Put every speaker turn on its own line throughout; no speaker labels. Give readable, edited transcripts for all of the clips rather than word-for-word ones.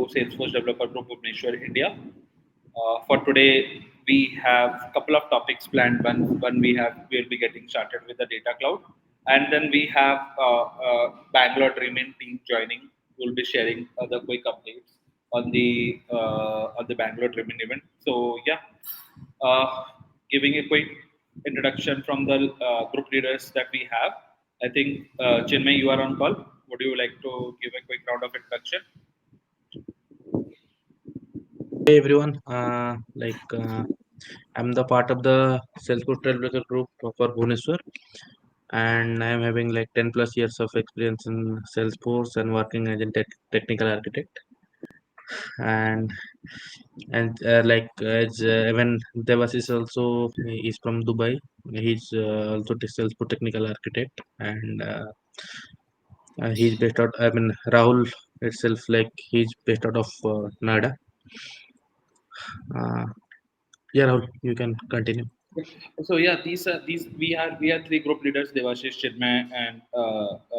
Salesforce Developer Group Bhubaneswar, India. For today, we have a couple of topics planned. One we'll be getting started with the data cloud, and then we have Bangalore Dreamin team joining. We'll be sharing other quick updates on the Bangalore Dreamin event. So yeah, uh, giving a quick introduction from the group leaders that we have. I think Chinmay, you are on call. Would you like to give a quick round of introduction?
Hey everyone, I'm the part of the Salesforce Trailblazer group for Bhubaneswar, and I am having like 10 plus years of experience in Salesforce and working as a technical architect. And even Devas is also is from Dubai. He's also the Salesforce technical architect, and he's based out. I mean Rahul itself, like he's based out of Noida. Uh, yeah, Rahul, you can continue.
So yeah, these we are three group leaders: Devashish, Chinmay, and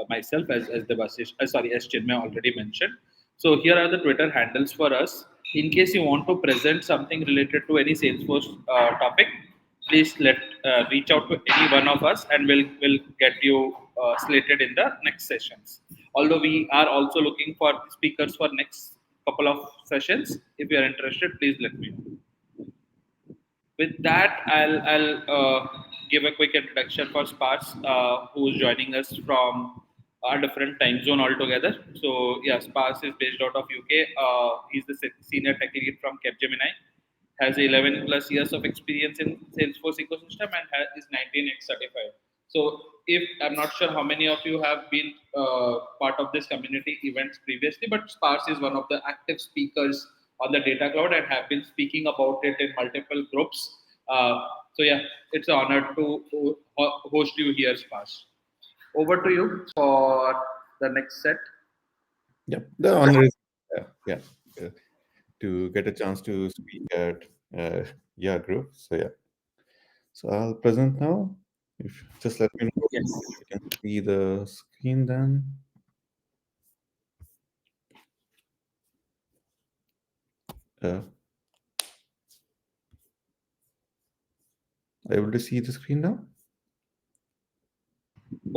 myself as Devashish. Sorry, as Chinmay already mentioned. So here are the Twitter handles for us. In case you want to present something related to any Salesforce topic, please let reach out to any one of us, and we'll get you slated in the next sessions. Although we are also looking for speakers for next couple of sessions. If you are interested, please let me know. With that, I'll give a quick introduction for Spars, who's joining us from a different time zone altogether. So yeah, Spars is based out of UK. He's the senior tech lead from Capgemini. Has 11 plus years of experience in Salesforce ecosystem and is 19x certified. So if I'm not sure how many of you have been part of this community events previously, but Spars is one of the active speakers on the data cloud and have been speaking about it in multiple groups. So yeah, it's an honor to host you here, Spars. Over to you for the next set.
Yeah, the honor is yeah, uh, to get a chance to speak at yeah group. So yeah, so I'll present now. If just let me know
Yes.
if you can see the screen, then uh, able to see the screen now.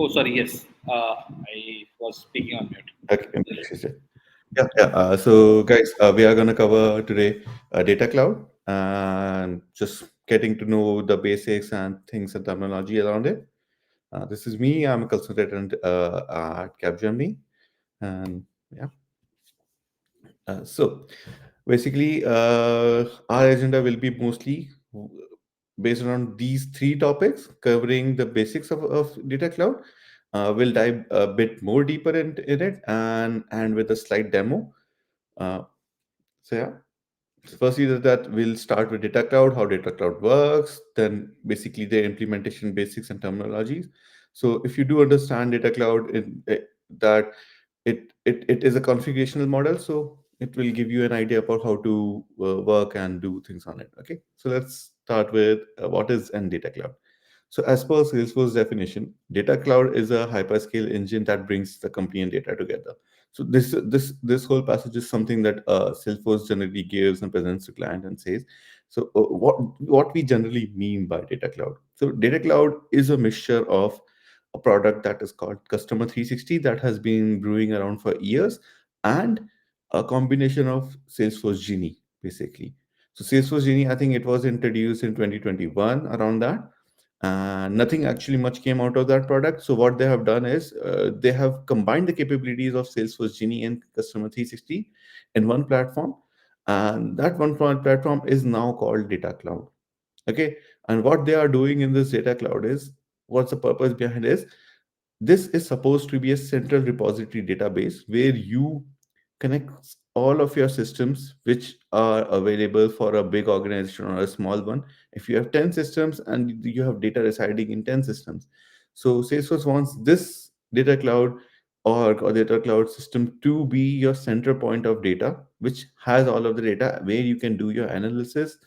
Oh, sorry. Yes. I was speaking on mute.
Okay, yeah, yeah. So guys, we are gonna cover today data cloud and just getting to know the basics and things and terminology around it. This is me. I'm a consultant at Capgemini, and yeah. So basically, our agenda will be mostly based on these three topics, covering the basics of data cloud. We'll dive a bit more deeper in it, and with a slight demo. Uh, so yeah. Firstly, that we'll start with data cloud, how data cloud works, then basically the implementation basics and terminologies. So if you do understand data cloud, that it is a configurational model, so it will give you an idea about how to work and do things on it. Okay, so let's start with what is an data cloud. So as per Salesforce definition, data cloud is a hyperscale engine that brings the company and data together. So this whole passage is something that Salesforce generally gives and presents to client and says. So what we generally mean by data cloud. So data cloud is a mixture of a product that is called Customer 360 that has been brewing around for years, and a combination of Salesforce Genie basically. So Salesforce Genie, I think it was introduced in 2021 around that, and nothing actually much came out of that product. So what they have done is they have combined the capabilities of Salesforce Genie and Customer 360 in one platform, and that platform is now called Data Cloud. Okay, and what they are doing in this Data Cloud is, what's the purpose behind this? This is supposed to be a central repository database where you connect all of your systems which are available for a big organization or a small one. If you have 10 systems and you have data residing in 10 systems, so Salesforce wants this data cloud or data cloud system to be your center point of data, which has all of the data where you can do your analysis,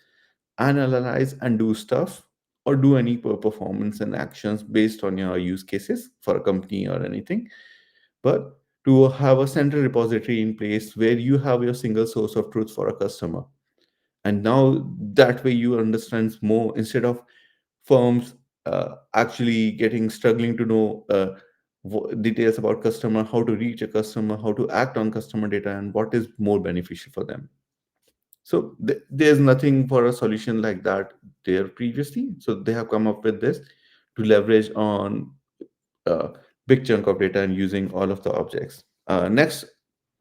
analyze and do stuff, or do any performance and actions based on your use cases for a company or anything. But to have a central repository in place where you have your single source of truth for a customer. And now that way you understand more, instead of firms actually getting struggling to know details about customer, how to reach a customer, how to act on customer data, and what is more beneficial for them. So there's nothing for a solution like that there previously. So they have come up with this to leverage on a big chunk of data and using all of the objects. Next,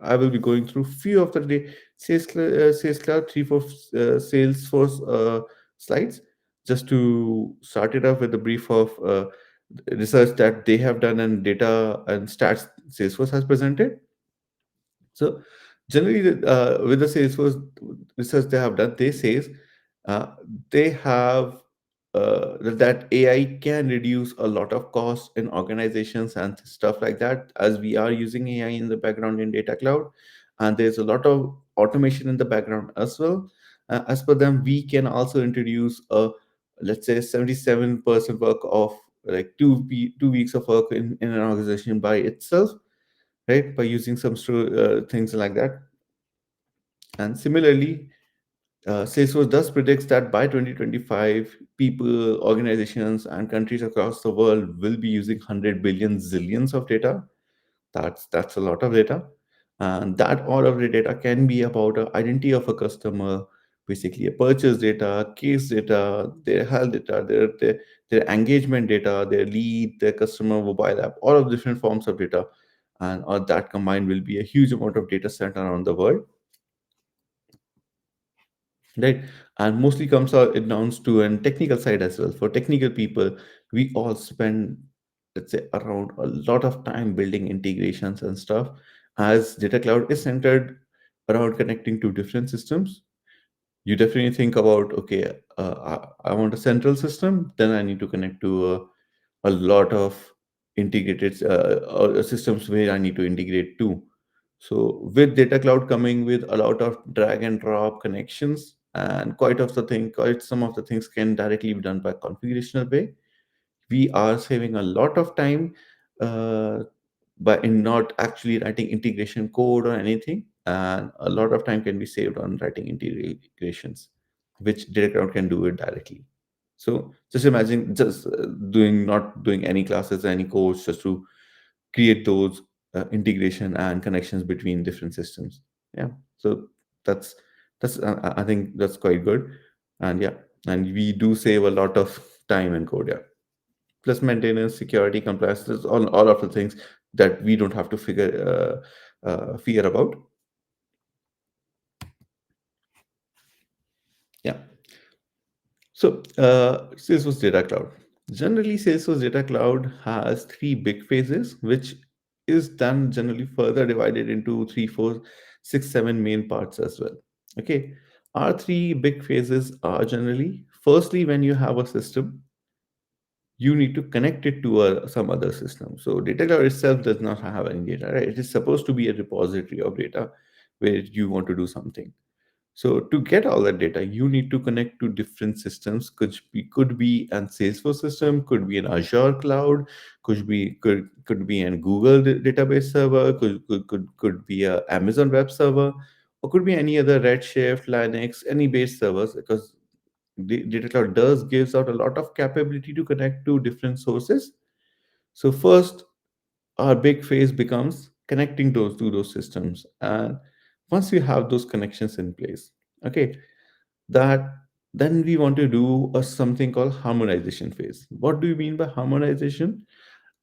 I will be going through few of the Sales Cloud 3 4 Salesforce slides, just to start it off with a brief of research that they have done and data and stats Salesforce has presented. So generally, with the Salesforce research they have done, they says uh, they have that AI can reduce a lot of costs in organizations and stuff like that, as we are using AI in the background in Data Cloud, and there's a lot of automation in the background as well. As per them, we can also introduce a, let's say, 77% work of like 2 weeks of work in an organization by itself, right? By using some things like that. And similarly, Salesforce does predicts that by 2025, people, organizations, and countries across the world will be using 100 billion zillions of data. That's a lot of data, and that all of the data can be about an identity of a customer, basically a purchase data, case data, their health data, their engagement data, their lead, their customer mobile app, all of different forms of data, and all that combined will be a huge amount of data set around the world, right? And mostly comes out it down to an technical side as well. For technical people, we all spend, let's say, around a lot of time building integrations and stuff, as Data Cloud is centered around connecting to different systems. You definitely think about, okay, I want a central system, then I need to connect to a lot of integrated systems where I need to integrate to. So with Data Cloud coming with a lot of drag and drop connections, and quite some of the things can directly be done by configurational way. We are saving a lot of time uh, by in not actually writing integration code or anything, and a lot of time can be saved on writing integrations, which Data Cloud can do it directly. So just imagine just doing not doing any classes, any codes, just to create those integration and connections between different systems. Yeah. So that's I think that's quite good, and yeah, and we do save a lot of time and code. Yeah. Plus maintenance, security, compliance, there's all of the things that we don't have to fear about. Yeah. So, Salesforce Data Cloud. Generally, Salesforce Data Cloud has three big phases, which is then generally further divided into three, four, six, seven main parts as well. Okay. Our three big phases are generally, firstly, when you have a system, you need to connect it to some other system. So, Data Cloud itself does not have any data, right? It is supposed to be a repository of data where you want to do something. So to get all that data, you need to connect to different systems. Could be an Salesforce system, could be an Azure cloud, could be an Google database server, could be a Amazon web server, or could be any other Redshift, Linux, any base servers, because the Data Cloud does gives out a lot of capability to connect to different sources. So first, our big phase becomes connecting those to those systems, and once we have those connections in place, okay, that then we want to do a something called harmonization phase. What do you mean by harmonization?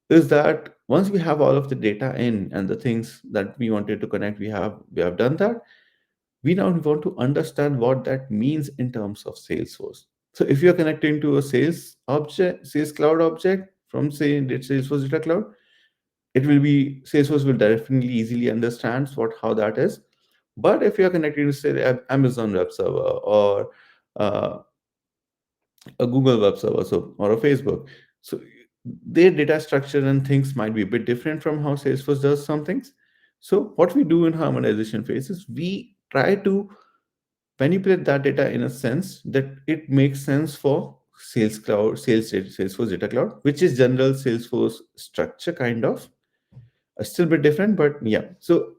Is that once we have all of the data in and the things that we wanted to connect, we have done that. We now want to understand what that means in terms of Salesforce. So if you're connecting to a sales cloud object from, say, Salesforce Data Cloud, it will be Salesforce will definitely easily understands what how that is. But if you're connecting to, say, Amazon web server, or uh, a Google web server, so, or a Facebook, so their data structure and things might be a bit different from how Salesforce does some things. So what we do in harmonization phase is we try to manipulate that data in a sense that it makes sense for Salesforce Data Cloud, which is general Salesforce structure kind of. Still a bit different, but yeah. So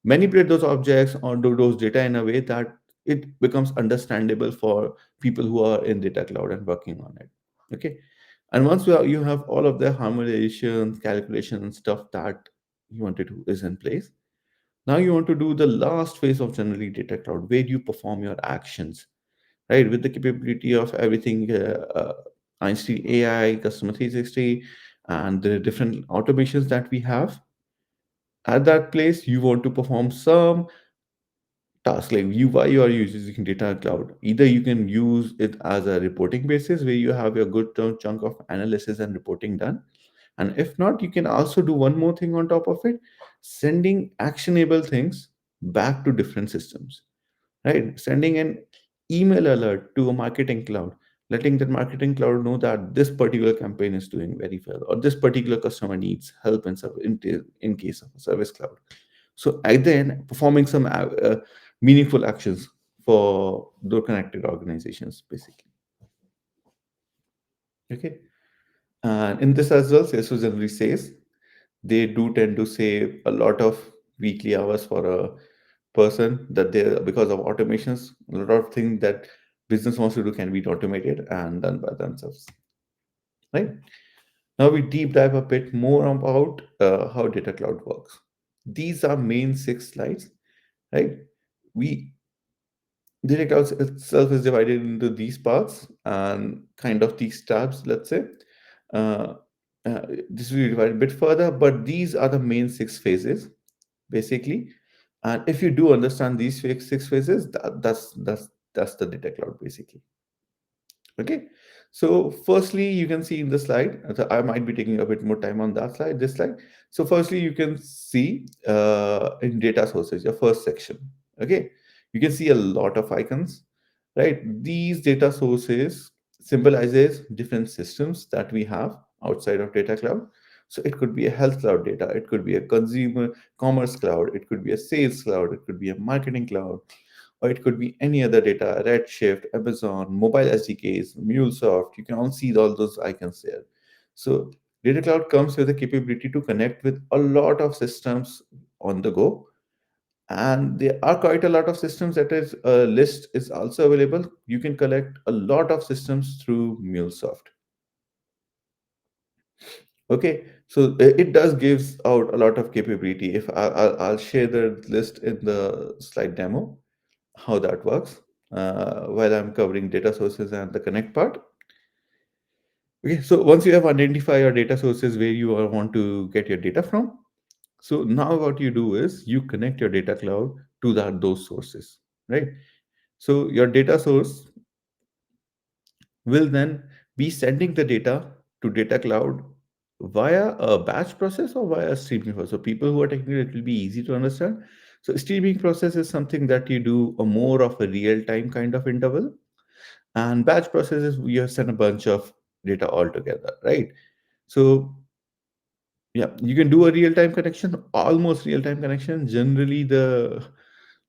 manipulate those objects or do those data in a way that it becomes understandable for people who are in data cloud and working on it. Okay. And once you have all of the harmonization, calculation, and stuff that you want to do is in place, now you want to do the last phase of generally data cloud, where you perform your actions, right? With the capability of everything, Einstein AI, Customer 360, and the different automations that we have. At that place, you want to perform some task like why you are using data cloud. Either you can use it as a reporting basis where you have a good chunk of analysis and reporting done. And if not, you can also do one more thing on top of it, sending actionable things back to different systems, right? Sending an email alert to a marketing cloud, letting that marketing cloud know that this particular campaign is doing very well, or this particular customer needs help and in case of a service cloud. So at the end, performing some meaningful actions for the connected organizations, basically. Okay. And in this as well, Salesforce generally says they do tend to save a lot of weekly hours for a person, that they, because of automations, a lot of things that business wants to do can be automated and done by themselves, right? Now we deep dive a bit more about how data cloud works. These are main 6 slides, right? We data cloud itself is divided into these parts and kind of these tabs, let's say. uh, this will be divided a bit further, but these are the main 6 phases, basically. And if you do understand these 6 phases, that's the data cloud, basically. Okay. So firstly, you can see in the slide, I might be taking a bit more time on that slide, this slide. So firstly, you can see in data sources, your first section. Okay. You can see a lot of icons, right? These data sources symbolizes different systems that we have outside of data cloud. So it could be a health cloud data, it could be a consumer commerce cloud, it could be a sales cloud, it could be a marketing cloud, or it could be any other data, Redshift, Amazon, mobile SDKs, MuleSoft. You can all see all those icons there. So Data Cloud comes with the capability to connect with a lot of systems on the go. And there are quite a lot of systems that is a list is also available. You can collect a lot of systems through MuleSoft. Okay, so it does gives out a lot of capability. If I'll share the list in the slide demo, how that works, while I'm covering data sources and the connect part. Okay, so once you have identified your data sources where you want to get your data from, so now what you do is you connect your data cloud to those sources, right? So your data source will then be sending the data to data cloud via a batch process or via a streaming process. So people who are technical, it will be easy to understand. So streaming process is something that you do a more of a real time kind of interval. And batch processes, you have sent a bunch of data all together, right? So yeah, you can do a real-time connection, almost real-time connection. Generally, the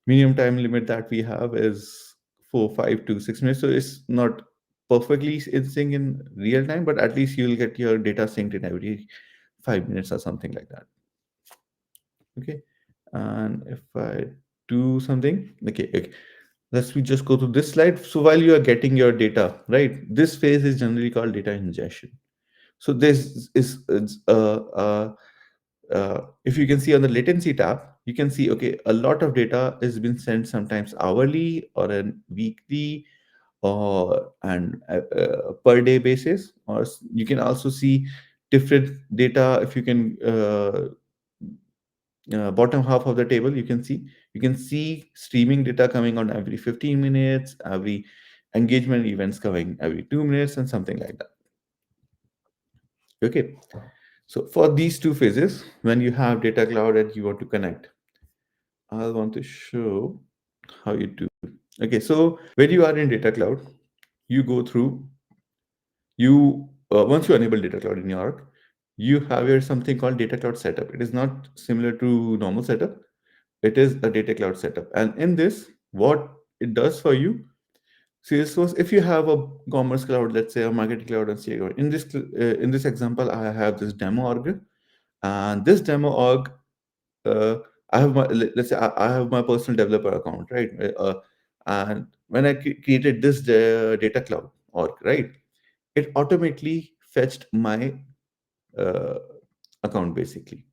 minimum time limit that we have is 5 to 6 minutes. So it's not perfectly in sync in real time, but at least you'll get your data synced in every 5 minutes or something like that. Okay. And if I do something, okay. Let's we just go to this slide. So while you are getting your data, right, this phase is generally called data ingestion. So this is if you can see on the latency tab, you can see, okay, a lot of data is been sent sometimes hourly or a weekly or and per day basis, or you can also see different data. If you can bottom half of the table, you can see streaming data coming on every 15 minutes, every engagement events coming every 2 minutes, and something like that. Okay, so for these 2 phases, when you have data cloud and you want to connect, I want to show how you do. Okay, so when you are in data cloud, you go through, you once you enable data cloud in your org, you have your something called data cloud setup. It is not similar to normal setup. It is a data cloud setup. And in this, what it does for you, Salesforce, if you have a commerce cloud, let's say a marketing cloud and CA cloud, in this example, I have this demo org, And this demo org, uh, I have my, let's say I have my personal developer account, right? And when I created this data cloud org, right, it automatically fetched my uh, account basically.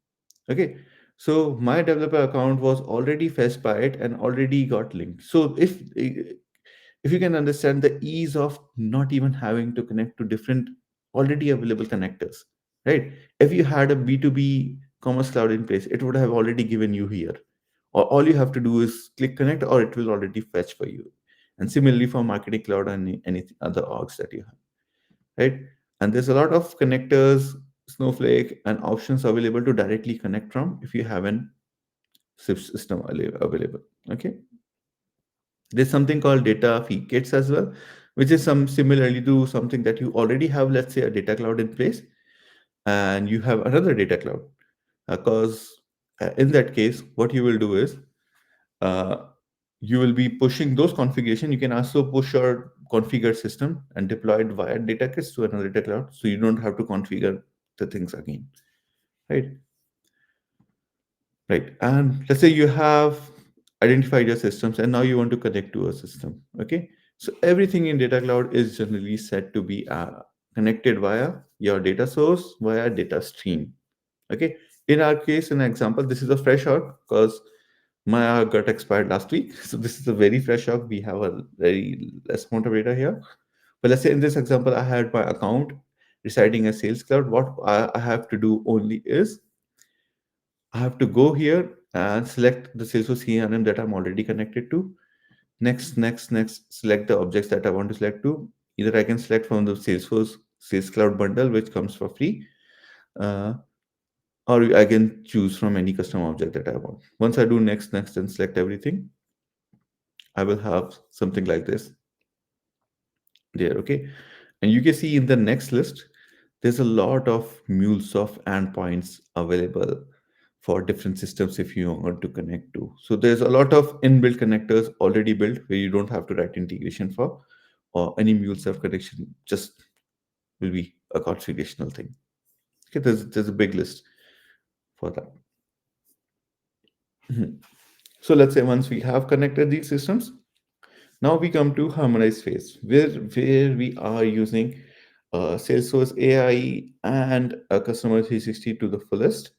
Okay, so my developer account was already fetched by it and already got linked. So if you can understand the ease of not even having to connect to different already available connectors, right? If you had a B2B commerce cloud in place, it would have already given you here. Or all you have to do is click connect, or it will already fetch for you. And similarly for marketing cloud and any other orgs that you have, right? And there's a lot of connectors, Snowflake, and options available to directly connect from if you have an system available. Okay, there's something called data feed kits as well, which is some similarly to something that you already have, let's say a data cloud in place, and you have another data cloud. Because in that case, what you will do is uh, you will be pushing those configuration. You can also push your configured system and deploy it via data kits to another data cloud, so you don't have to configure the things again, right? Right. And let's say you have identified your systems and now you want to connect to a system. Okay. So everything in data cloud is generally set to be connected via your data source, via data stream. Okay. In our case, an example, this is a fresh org because my org got expired last week. So this is a very fresh org. We have a very less amount of data here. But let's say in this example, I had my account residing as Sales Cloud. What I have to do only is I have to go here and select the Salesforce CRM that I'm already connected to. Next, next, next, select the objects that I want to select to. Either I can select from the Salesforce Sales Cloud bundle, which comes for free, uh, or I can choose from any custom object that I want. Once I do next, next, and select everything, I will have something like this there. Okay. And you can see in the next list, there's a lot of MuleSoft endpoints available for different systems if you want to connect to. So there's a lot of inbuilt connectors already built where you don't have to write integration for, or any MuleSoft connection just will be a configurational thing. Okay, there's a big list for that. Mhm. So let's say once we have connected these systems, now we come to harmonize phase, where we are using Salesforce AI and a Customer 360 to the fullest.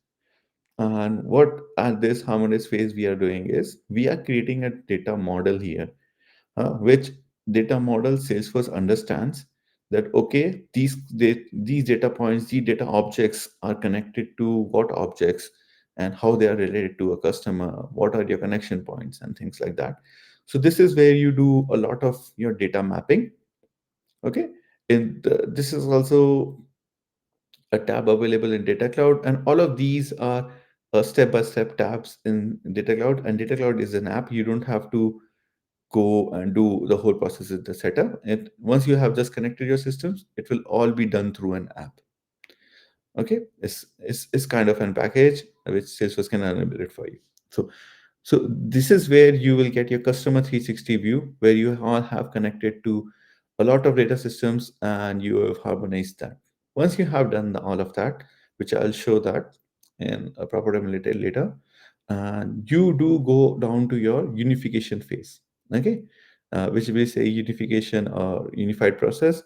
And what at this harmonize phase we are doing is we are creating a data model here, which data model Salesforce understands that okay, these data points, these data objects are connected to what objects and how they are related to a customer, what are your connection points and things like that. So this is where you do a lot of your data mapping. Okay, this is also a tab available in Data Cloud, and all of these are step-by-step tabs in Data Cloud. And Data Cloud is an app. You don't have to go and do the whole process of the setup. And once you have just connected your systems, it will all be done through an app. Okay, it's kind of an package which Salesforce can enable it for you. So this is where you will get your customer 360 view, where you all have connected to a lot of data systems and you have harmonized that. Once you have done all of that, which I'll show that in a proper demo later, and you do go down to your unification phase. Okay, which will say unification or unified process.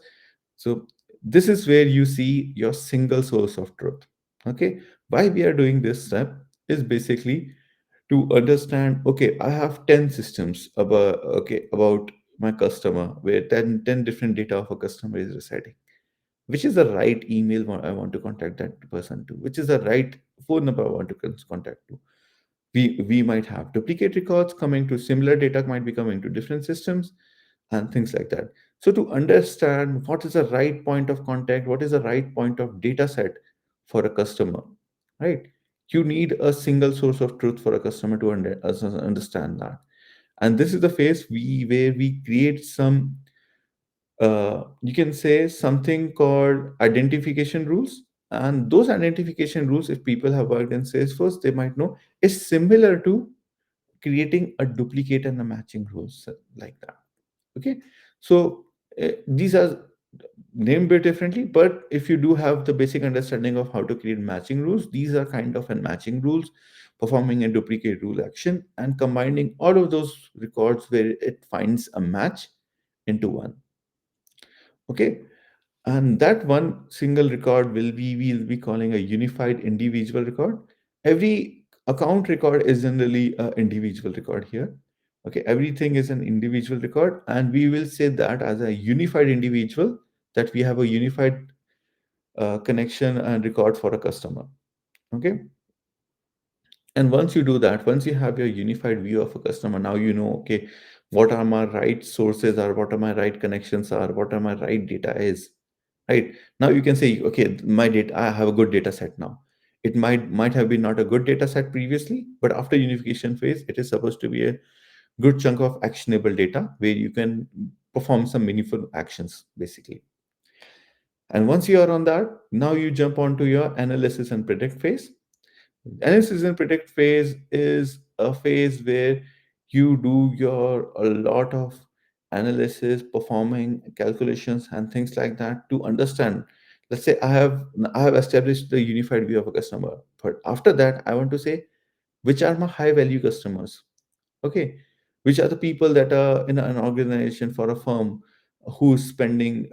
So this is where you see your single source of truth. Okay, why we are doing this step is basically to understand, okay, I have 10 systems about my customer, where ten different data of a customer is residing. Which is the right email I want to contact that person to? Which is the right phone number I want to contact to? We might have duplicate records coming to similar data, might be coming to different systems and things like that. So to understand what is the right point of contact, what is the right point of data set for a customer, right? You need a single source of truth for a customer to understand that. And this is the phase where we create some, you can say something called identification rules. And those identification rules, if people have worked in Salesforce, they might know, is similar to creating a duplicate and a matching rules like that. Okay, so these are Name bit differently, but if you do have the basic understanding of how to create matching rules, these are kind of an matching rules, performing a duplicate rule action and combining all of those records where it finds a match into one. Okay, and that one single record we'll be calling a unified individual record. Every account record is generally an individual record here. Okay, everything is an individual record, and we will say that as a unified individual, that we have a unified connection and record for a customer. Okay, and once you do that, once you have your unified view of a customer, now you know, okay, what are my right sources are, what are my right connections are, what are my right data is. Right now you can say, okay, my data, I have a good data set now. It might have been not a good data set previously, but after unification phase, it is supposed to be a good chunk of actionable data where you can perform some meaningful actions basically. And once you are on that, now you jump onto your analysis and predict phase. Analysis and predict phase is a phase where you do your a lot of analysis, performing calculations and things like that to understand. Let's say I have established the unified view of a customer, but after that I want to say which are my high value customers. Okay, which are the people that are in an organization for a firm who's spending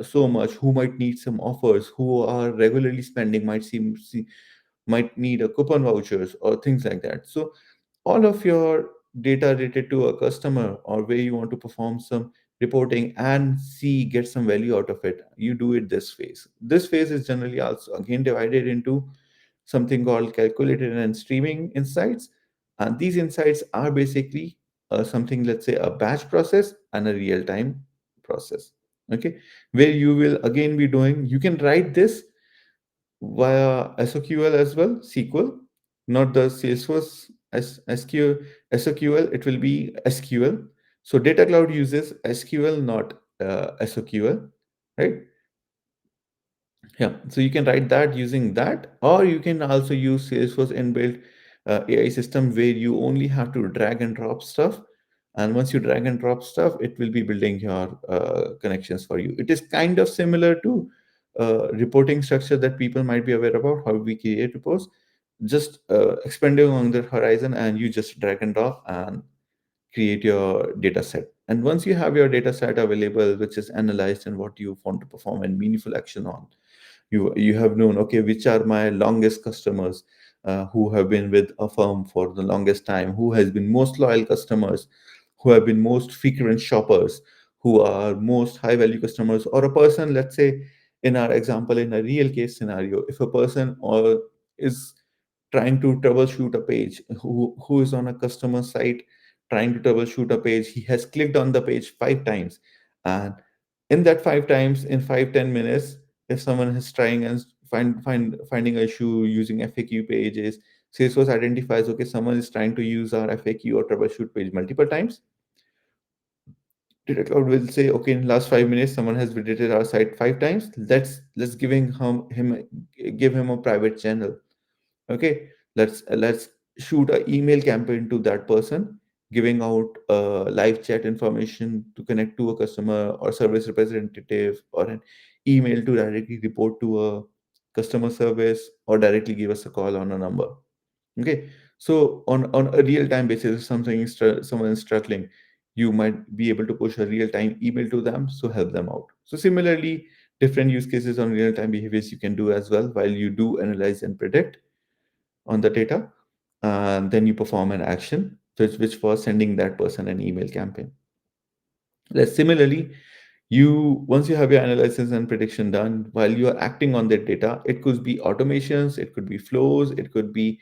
so much, who might need some offers, who are regularly spending, might need a coupon vouchers or things like that. So all of your data related to a customer or where you want to perform some reporting and see get some value out of it, you do it this phase. This phase is generally also again divided into something called calculated and streaming insights, and these insights are basically something, let's say a batch process and a real time process. Okay, where you will again be doing, you can write this via SOQL as well, SQL, not the Salesforce SOQL, it will be SQL. So Data Cloud uses SQL, not SOQL, right? Yeah, so you can write that using that, or you can also use Salesforce inbuilt AI system where you only have to drag and drop stuff. And once you drag and drop stuff, it will be building your connections for you. It is kind of similar to reporting structure that people might be aware about, how we create reports, just expanding on the horizon, and you just drag and drop and create your data set. And once you have your data set available, which is analyzed and what you want to perform and meaningful action on, you have known, okay, which are my longest customers, who have been with a firm for the longest time, who has been most loyal customers, who have been most frequent shoppers, who are most high value customers, or a person, let's say in our example, in a real case scenario, if a person or is trying to troubleshoot a page, who is on a customer site trying to troubleshoot a page, he has clicked on the page 5 times, and in that 5 times, in 5-10 minutes, if someone is trying and finding an issue using FAQ pages, Salesforce identifies, okay, someone is trying to use our FAQ or troubleshoot page multiple times. Data Cloud will say, okay, in last 5 minutes, someone has visited our site 5 times. Let's give him a private channel. Okay, let's shoot an email campaign to that person, giving out live chat information to connect to a customer or service representative, or an email to directly report to a customer service, or directly give us a call on a number. Okay, so on a real time basis, if someone is struggling, you might be able to push a real time email to them, so help them out. So similarly, different use cases on real time behaviors you can do as well while you do analyze and predict on the data, and then you perform an action, which was sending that person an email campaign. Similarly, you once you have your analysis and prediction done, while you are acting on that data, it could be automations, it could be flows, it could be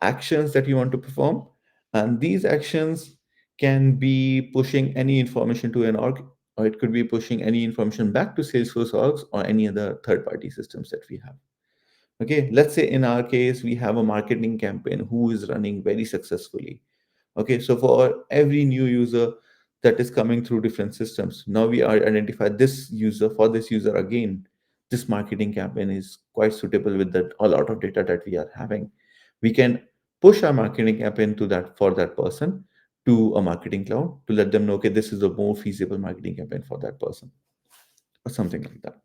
actions that you want to perform, and these actions can be pushing any information to an org, or it could be pushing any information back to Salesforce orgs or any other third party systems that we have. Okay, let's say in our case, we have a marketing campaign who is running very successfully. Okay, so for every new user that is coming through different systems, now we are identify this user, for this user again, this marketing campaign is quite suitable with that a lot of data that we are having. We can push our marketing campaign to that for that person to a marketing cloud to let them know, okay, this is a more feasible marketing campaign for that person. or something like that.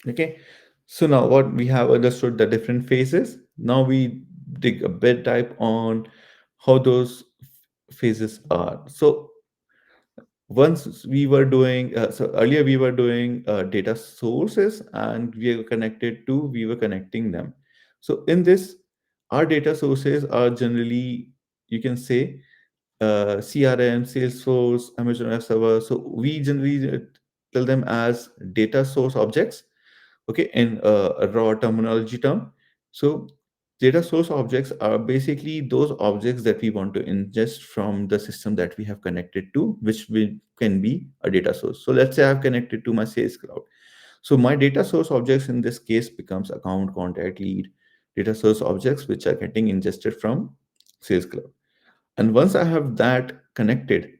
Okay. So now what we have understood the different phases. Now we dig a bit dive on how those phases are. So once we were doing, so earlier we were doing data sources and we were connecting them. So in this, our data sources are generally, you can say, CRM, Salesforce, Amazon Web Server. So we generally tell them as data source objects, okay, in a raw terminology term. So data source objects are basically those objects that we want to ingest from the system that we have connected to, which can be a data source. So let's say I've connected to my Sales Cloud. So my data source objects in this case becomes account, contact, lead, data source objects which are getting ingested from Sales Cloud. And once I have that connected,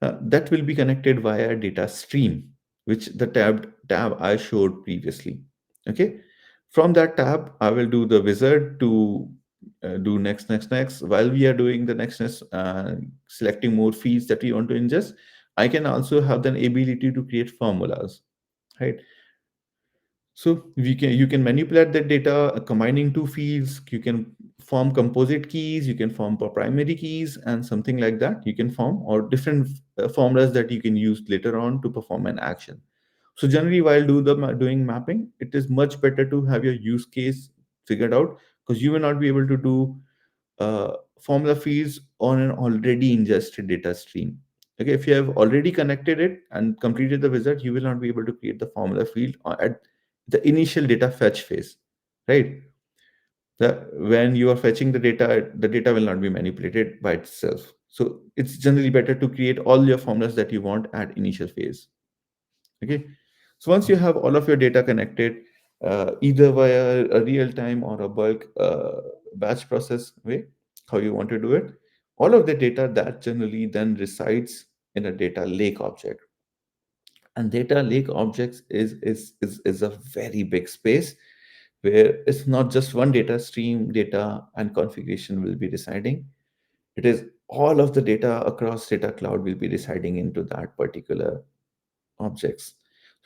that will be connected via data stream, which the tab I showed previously. Okay. From that tab, I will do the wizard to do next, next, next. While we are doing the next, next, selecting more fields that we want to ingest, I can also have the ability to create formulas, right? So you can manipulate that data, combining two fields. You can form composite keys. You can form primary keys and something like that. You can form or different formulas that you can use later on to perform an action. So generally, while doing mapping, it is much better to have your use case figured out, because you will not be able to do formula fields on an already ingested data stream. Okay, if you have already connected it and completed the wizard, you will not be able to create the formula field at the initial data fetch phase, right? When you are fetching the data will not be manipulated by itself. So it's generally better to create all your formulas that you want at initial phase. Okay, so once you have all of your data connected, either via a real time or a bulk batch process way, how you want to do it, all of the data that generally then resides in a data lake object. And data lake objects is a very big space where it's not just one data stream, data and configuration will be residing. It is all of the data across data cloud will be residing into that particular objects.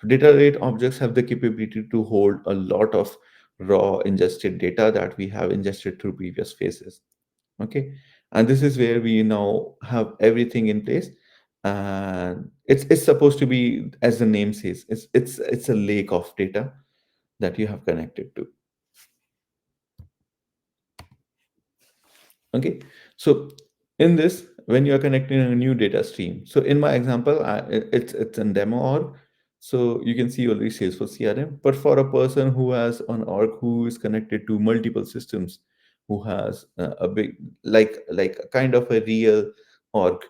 So data lake objects have the capability to hold a lot of raw ingested data that we have ingested through previous phases. Okay, and this is where we now have everything in place, and it's supposed to be, as the name says, it's a lake of data that you have connected to. Okay, so in this, when you are connecting a new data stream, so in my example, it's in demo org, so you can see already Salesforce CRM. But for a person who has an org who is connected to multiple systems, who has a big, like a kind of a real org,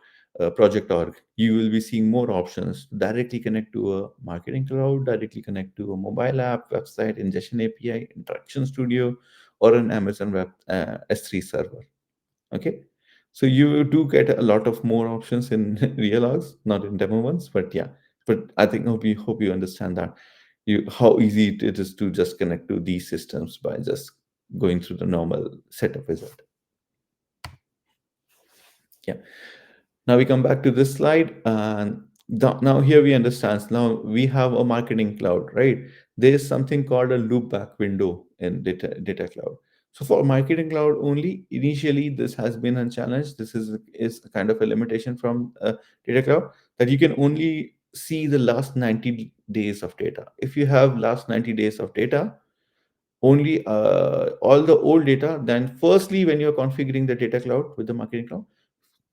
project org, you will be seeing more options. Directly connect to a marketing cloud, directly connect to a mobile app, website, ingestion API, interaction studio, or an Amazon Web S3 server. Okay, so you do get a lot of more options in real logs, not in demo ones, but yeah. But I think hope you understand that you how easy it is to just connect to these systems by just going through the normal setup wizard. Yeah. Now we come back to this slide, and now here we understand. Now we have a marketing cloud, right? There is something called a loopback window in data cloud. So for marketing cloud only, initially this has been a challenge. This is a kind of a limitation from data cloud, that you can only see the last 90 days of data. If you have last 90 days of data, only all the old data, then firstly when you're configuring the data cloud with the marketing cloud,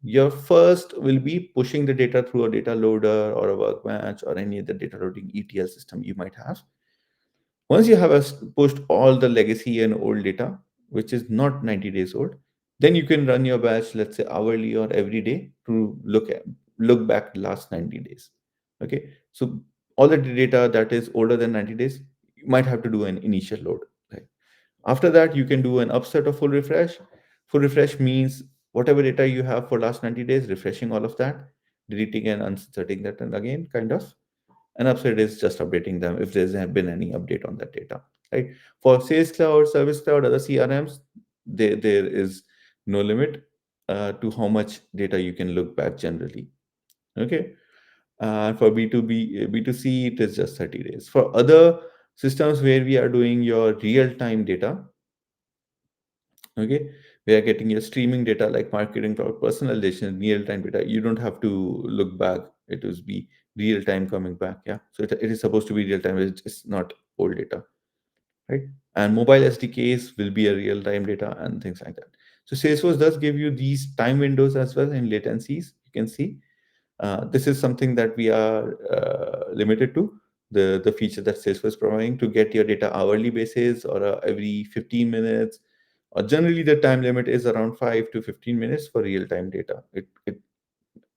your first will be pushing the data through a data loader or a workbench or any other data loading ETL system you might have. Once you have pushed all the legacy and old data, which is not 90 days old, then you can run your batch, let's say hourly or every day, to look back the last 90 days. Okay, so all the data that is older than 90 days, you might have to do an initial load. Right? After that, you can do an upset of full refresh. Full refresh means whatever data you have for last 90 days, refreshing all of that, deleting and inserting that, and again, kind of. An upside is just updating them if there's been any update on that data, right? For Sales Cloud, Service Cloud, other CRMs, there is no limit to how much data you can look back generally. Okay. And for B2C, it is just 30 days. For other systems where we are doing your real-time data, okay, we are getting your streaming data like marketing cloud, personalization, real-time data. You don't have to look back. It will be real-time coming back. Yeah. So it is supposed to be real-time. It's not old data, right? And mobile SDKs will be a real-time data and things like that. So Salesforce does give you these time windows as well in latencies. You can see this is something that we are limited to, the feature that Salesforce is providing to get your data hourly basis or every 15 minutes. Or generally, the time limit is around 5 to 15 minutes for real-time data. It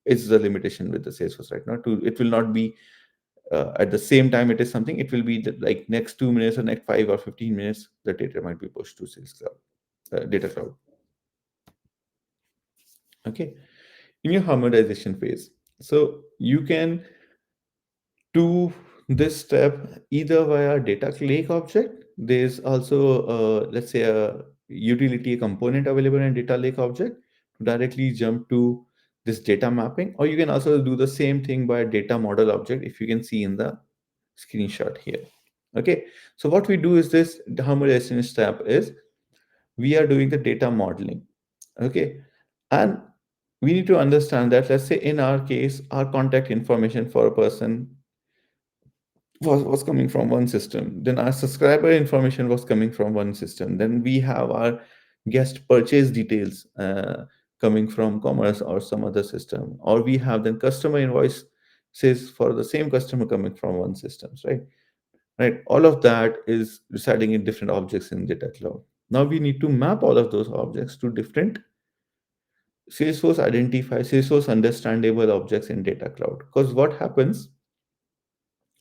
is the limitation with the Salesforce right now. It will not be at the same time it is something. It will be like next 2 minutes or next 5 or 15 minutes, the data might be pushed to Sales Cloud, Data Cloud. Okay, in your harmonization phase, so you can do this step either via data lake object. There's also let's say a utility component available in data lake object to directly jump to this data mapping, or you can also do the same thing by data model object, if you can see in the screenshot here. Okay, so what we do is this, the harmonization step is we are doing the data modeling. Okay, and we need to understand that, let's say in our case, our contact information for a person was coming from one system, then our subscriber information was coming from one system, then we have our guest purchase details coming from commerce or some other system, or we have then customer invoice says for the same customer coming from one systems, right, all of that is residing in different objects in data cloud. Now we need to map all of those objects to different Salesforce understandable objects in data cloud. Because what happens,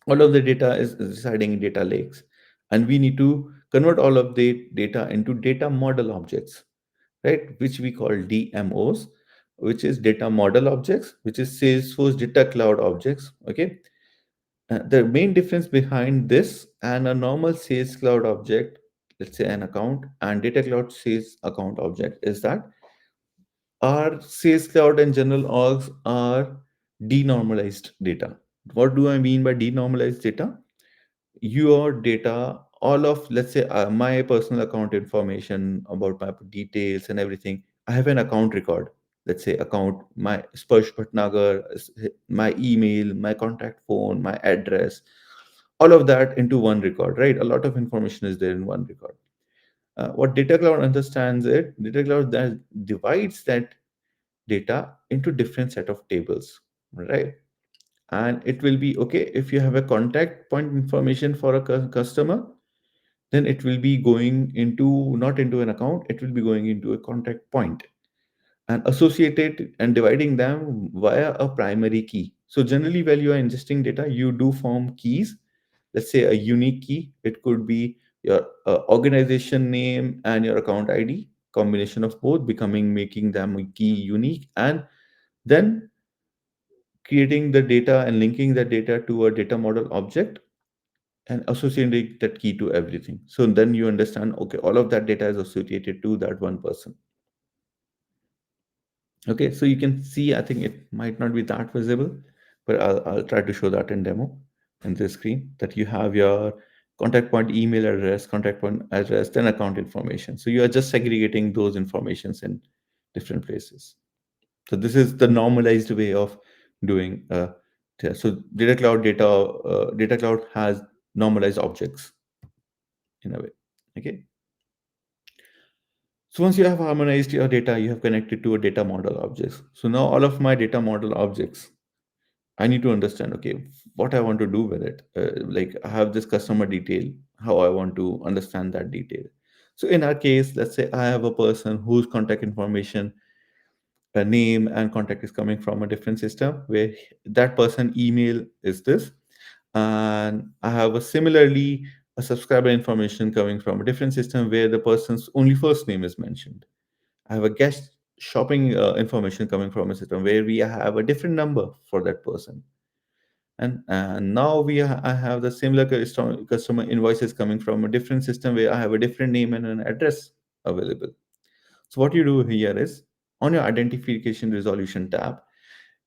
all of the data is residing in data lakes, and we need to convert all of the data into data model objects, right, which we call DMOs, which is data model objects, which is Salesforce data cloud objects. Okay, the main difference behind this and a normal sales cloud object, let's say an account, and data cloud sales account object is that our sales cloud and general orgs are denormalized data. What do I mean by denormalized data? Your data, all of, let's say, my personal account information about my details and everything, I have an account record. Let's say account, my Sparsh Bhatnagar, my email, my contact phone, my address, all of that into one record, right? A lot of information is there in one record. What Data Cloud understands it, Data Cloud that divides that data into different set of tables, right? And it will be okay if you have a contact point information for a customer, then it will be going into, not into an account, it will be going into a contact point and associated and dividing them via a primary key. So generally while you are ingesting data, you do form keys. Let's say a unique key, it could be your organization name and your account ID, combination of both becoming, making them a key unique, and then creating the data and linking the data to a data model object and associating that key to everything. So then you understand, okay, all of that data is associated to that one person. Okay, so you can see, I think it might not be that visible, but I'll try to show that in demo in this screen, that you have your contact point email address, contact point address, then account information. So you are just segregating those informations in different places. So this is the normalized way of doing so data cloud has normalized objects in a way. Okay. So once you have harmonized your data, you have connected to a data model objects. So now all of my data model objects, I need to understand, okay, what I want to do with it. Like I have this customer detail, how I want to understand that detail. So in our case, let's say I have a person whose contact information, a name and contact is coming from a different system where that person email is this, and I have a similarly a subscriber information coming from a different system where the person's only first name is mentioned. I have a guest shopping information coming from a system where we have a different number for that person. And now I have the similar customer invoices coming from a different system where I have a different name and an address available. So what you do here is on your identification resolution tab,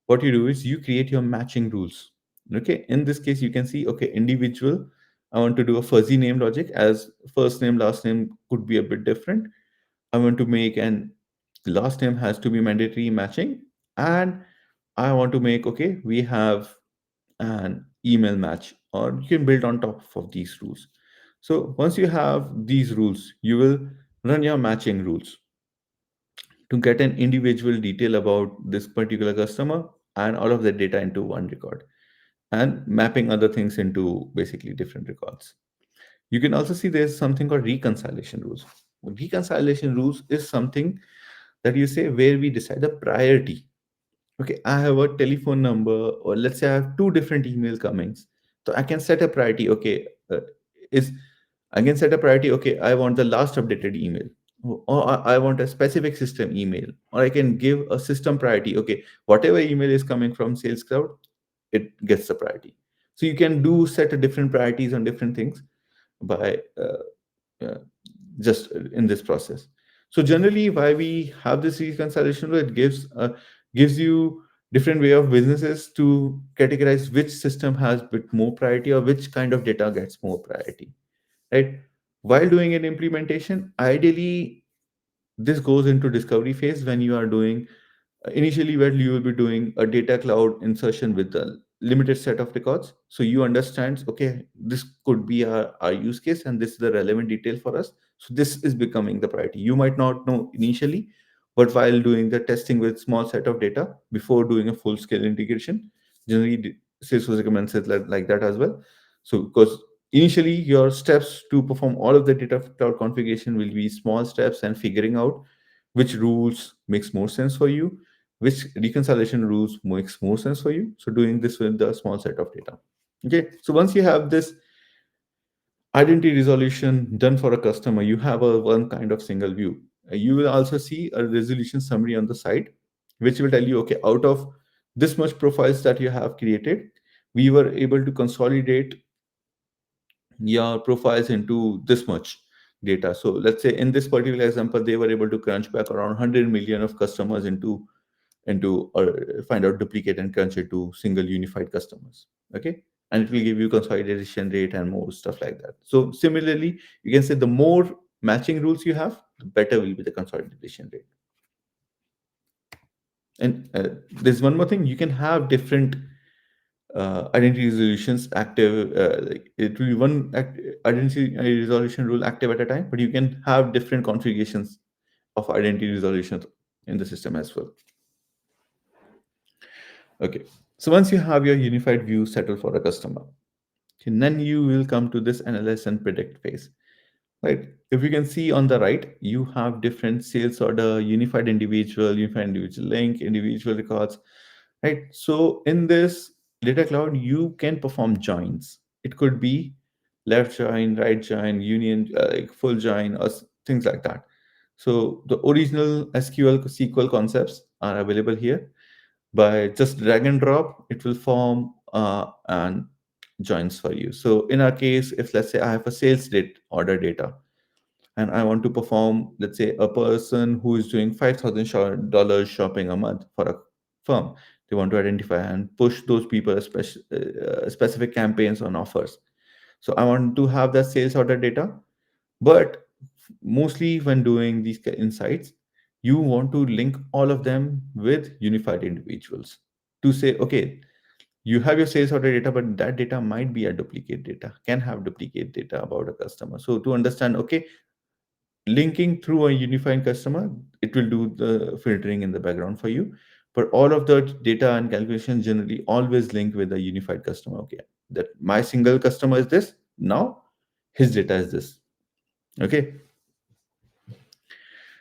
What you do is you create your matching rules. Okay, in this case, you can see, okay, individual, I want to do a fuzzy name logic, as first name, last name could be a bit different. I want to make an last name has to be mandatory matching, and I want to make, okay, we have an email match, or you can build on top of these rules. So once you have these rules, you will run your matching rules to get an individual detail about this particular customer and all of the data into one record, and mapping other things into basically different records. You can also see there's something called reconciliation rules. Reconciliation rules is something that you say where we decide the priority. Okay, I have a telephone number, or let's say I have two different email comings. So I can set a priority. Okay, is I can set a priority. Okay, I want the last updated email, or I want a specific system email, or I can give a system priority. Okay, whatever email is coming from Sales Cloud, it gets the priority. So you can do set a different priorities on different things by uh, just in this process. So generally, why we have this reconciliation rule, it gives you different way of businesses to categorize which system has bit more priority or which kind of data gets more priority, right? While doing an implementation, ideally this goes into discovery phase when you are doing initially, where you will be doing a data cloud insertion with a limited set of records, so you understand, okay, this could be our use case and this is the relevant detail for us, so this is becoming the priority. You might not know initially, but while doing the testing with small set of data before doing a full scale integration, generally Salesforce recommends it like that as well. So because initially your steps to perform all of the data cloud configuration will be small steps and figuring out which rules makes more sense for you, which reconciliation rules makes more sense for you. So doing this with the small set of data. Okay, so once you have this identity resolution done for a customer, you have a one kind of single view. You will also see a resolution summary on the side, which will tell you, okay, out of this much profiles that you have created, we were able to consolidate your profiles into this much data. So let's say in this particular example, they were able to crunch back around 100 million of customers into or find out duplicate and crunch it to single unified customers. Okay, and it will give you consolidation rate and more stuff like that. So similarly, you can say the more matching rules you have, the better will be the consolidation rate. And there's one more thing: you can have different identity resolutions active. Like it will be one identity resolution rule active at a time, but you can have different configurations of identity resolutions in the system as well. Okay, so once you have your unified view settled for a customer, okay, then you will come to this analyze and predict phase, right? If you can see on the right, you have different sales order, unified individual link, individual records, right? So in this data cloud, you can perform joins. It could be left join, right join, union, like full join, or things like that. So the original SQL concepts are available here. By just drag and drop, it will form and joins for you. So in our case, if let's say I have a sales date order data, and I want to perform, let's say, a person who is doing $5,000 shopping a month for a firm, they want to identify and push those people specific campaigns on offers. So I want to have that sales order data, but mostly when doing these insights, you want to link all of them with unified individuals to say, okay, you have your sales order data, but that data might be a duplicate data, can have duplicate data about a customer. So to understand, okay, linking through a unified customer, it will do the filtering in the background for you. But all of the data and calculations generally always link with a unified customer. Okay, that my single customer is this, now his data is this. Okay,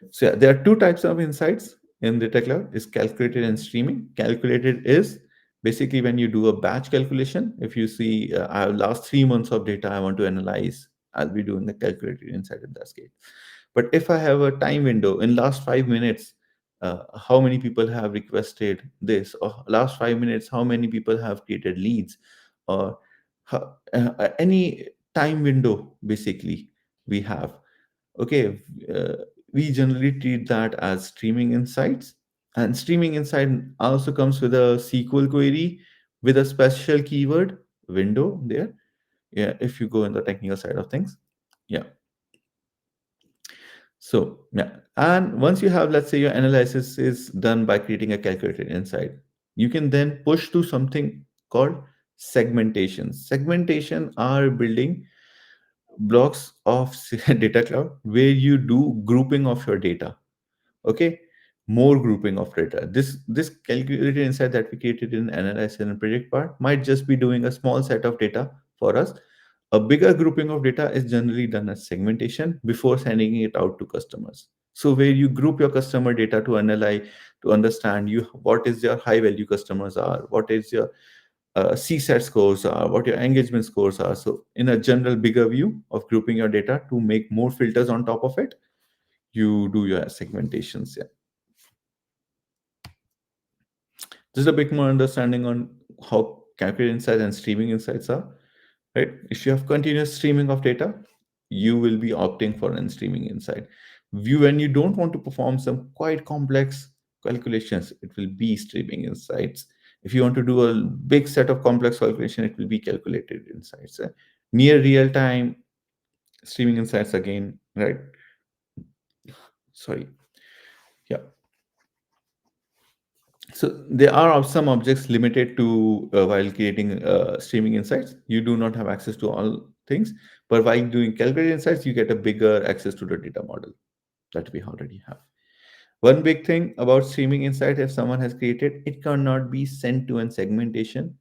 so yeah, there are two types of insights in data cloud: is calculated and streaming. Calculated is basically when you do a batch calculation. If you see, I have last 3 months of data I want to analyze, I'll be doing the calculated insight in that case. But if I have a time window in last 5 minutes, how many people have requested this, or last 5 minutes, how many people have created leads, or any time window basically we have. Okay, we generally treat that as streaming insights. And streaming insight also comes with a SQL query with a special keyword window there. Yeah, if you go in the technical side of things. Yeah. So, yeah. And once you have, let's say, your analysis is done by creating a calculated insight, you can then push to something called segmentation. Segmentation are building blocks of data cloud where you do grouping of your data. Okay, more grouping of data. This calculated insight that we created in analyze and predict part might just be doing a small set of data for us. A bigger grouping of data is generally done as segmentation before sending it out to customers. So where you group your customer data to analyze, to understand you what is your high value customers are, what is your CSAT scores are, what your engagement scores are. So in a general bigger view of grouping your data to make more filters on top of it, you do your segmentations. Yeah. Just a bit more understanding on how calculated insights and streaming insights are, right? If you have continuous streaming of data, you will be opting for an streaming insight. When you don't want to perform some quite complex calculations, it will be streaming insights. If you want to do a big set of complex calculation, it will be calculated insights. Near real time streaming insights again, right? Sorry. Yeah. So there are some objects limited to while creating streaming insights. You do not have access to all things, but while doing calculated insights, you get a bigger access to the data model that we already have. One big thing about streaming insight, if someone has created, it cannot be sent to an segmentation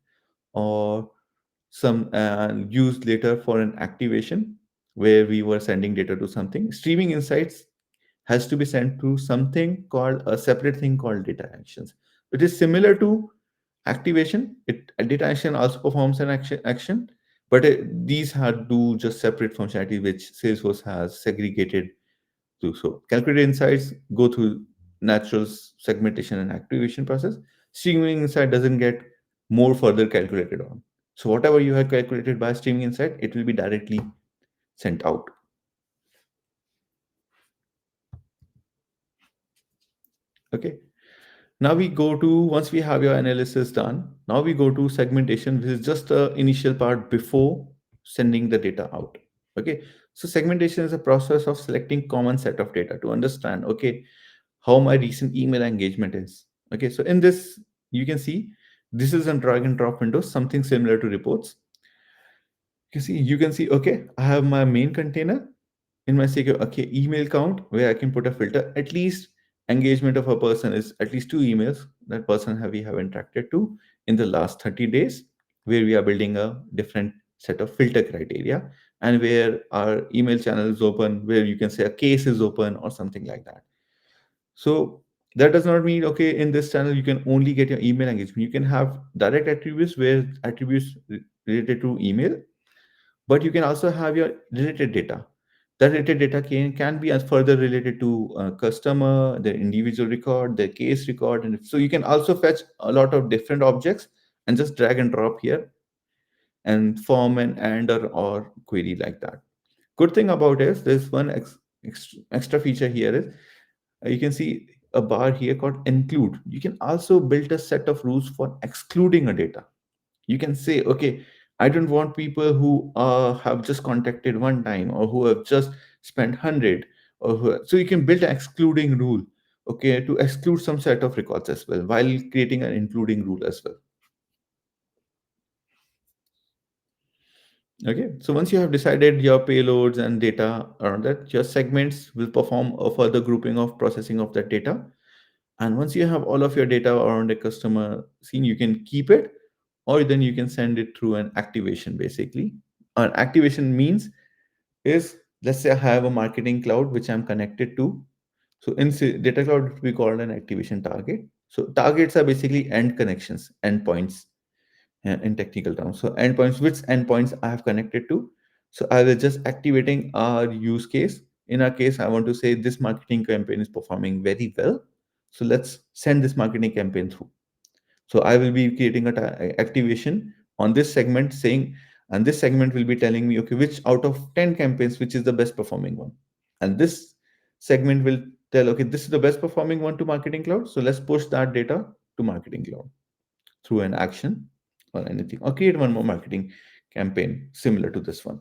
or some used later for an activation where we were sending data to something. Streaming insights has to be sent to something called a separate thing called data actions. It is similar to activation. Data action also performs an action, but these are two just separate functionality which Salesforce has segregated to. So calculated insights go through natural segmentation and activation process. Streaming insight doesn't get more further calculated on. So whatever you have calculated by streaming insight, it will be directly sent out. Okay. Now we go to, once we have your analysis done, now we go to segmentation, which is just the initial part before sending the data out. Okay. So segmentation is a process of selecting common set of data to understand, okay, how my recent email engagement is. Okay. So in this, you can see this is a drag and drop window, something similar to reports. You can see, okay, I have my main container in my secure, okay, email count where I can put a filter. At least engagement of a person is at least two emails that person we have interacted to in the last 30 days, where we are building a different set of filter criteria, and where our email channel is open, where you can say a case is open or something like that. So that does not mean, okay, in this channel you can only get your email engagement. You can have direct attributes where attributes related to email, but you can also have your related data. That related data can be as further related to customer, their individual record, their case record, and so you can also fetch a lot of different objects and just drag and drop here and form an and or query like that. Good thing about is there's one extra feature here is you can see a bar here called include. You can also build a set of rules for excluding a data. You can say, okay, I don't want people who have just contacted one time or who have just spent 100 or so you can build an excluding rule, okay, to exclude some set of records as well while creating an including rule as well. Okay, so once you have decided your payloads and data around that, your segments will perform a further grouping of processing of that data. And once you have all of your data around a customer scene, you can keep it, or then you can send it through an activation basically. An activation means is, let's say I have a marketing cloud which I'm connected to. So in data cloud, we call an activation target. So targets are basically end connections, endpoints in technical terms. So endpoints, which endpoints I have connected to. So I will just activating our use case. In our case, I want to say this marketing campaign is performing very well. So let's send this marketing campaign through. So I will be creating a activation on this segment saying, and this segment will be telling me, okay, which out of 10 campaigns, which is the best performing one. And this segment will tell, okay, this is the best performing one to Marketing Cloud. So let's push that data to Marketing Cloud through an action or anything, or create one more marketing campaign similar to this one,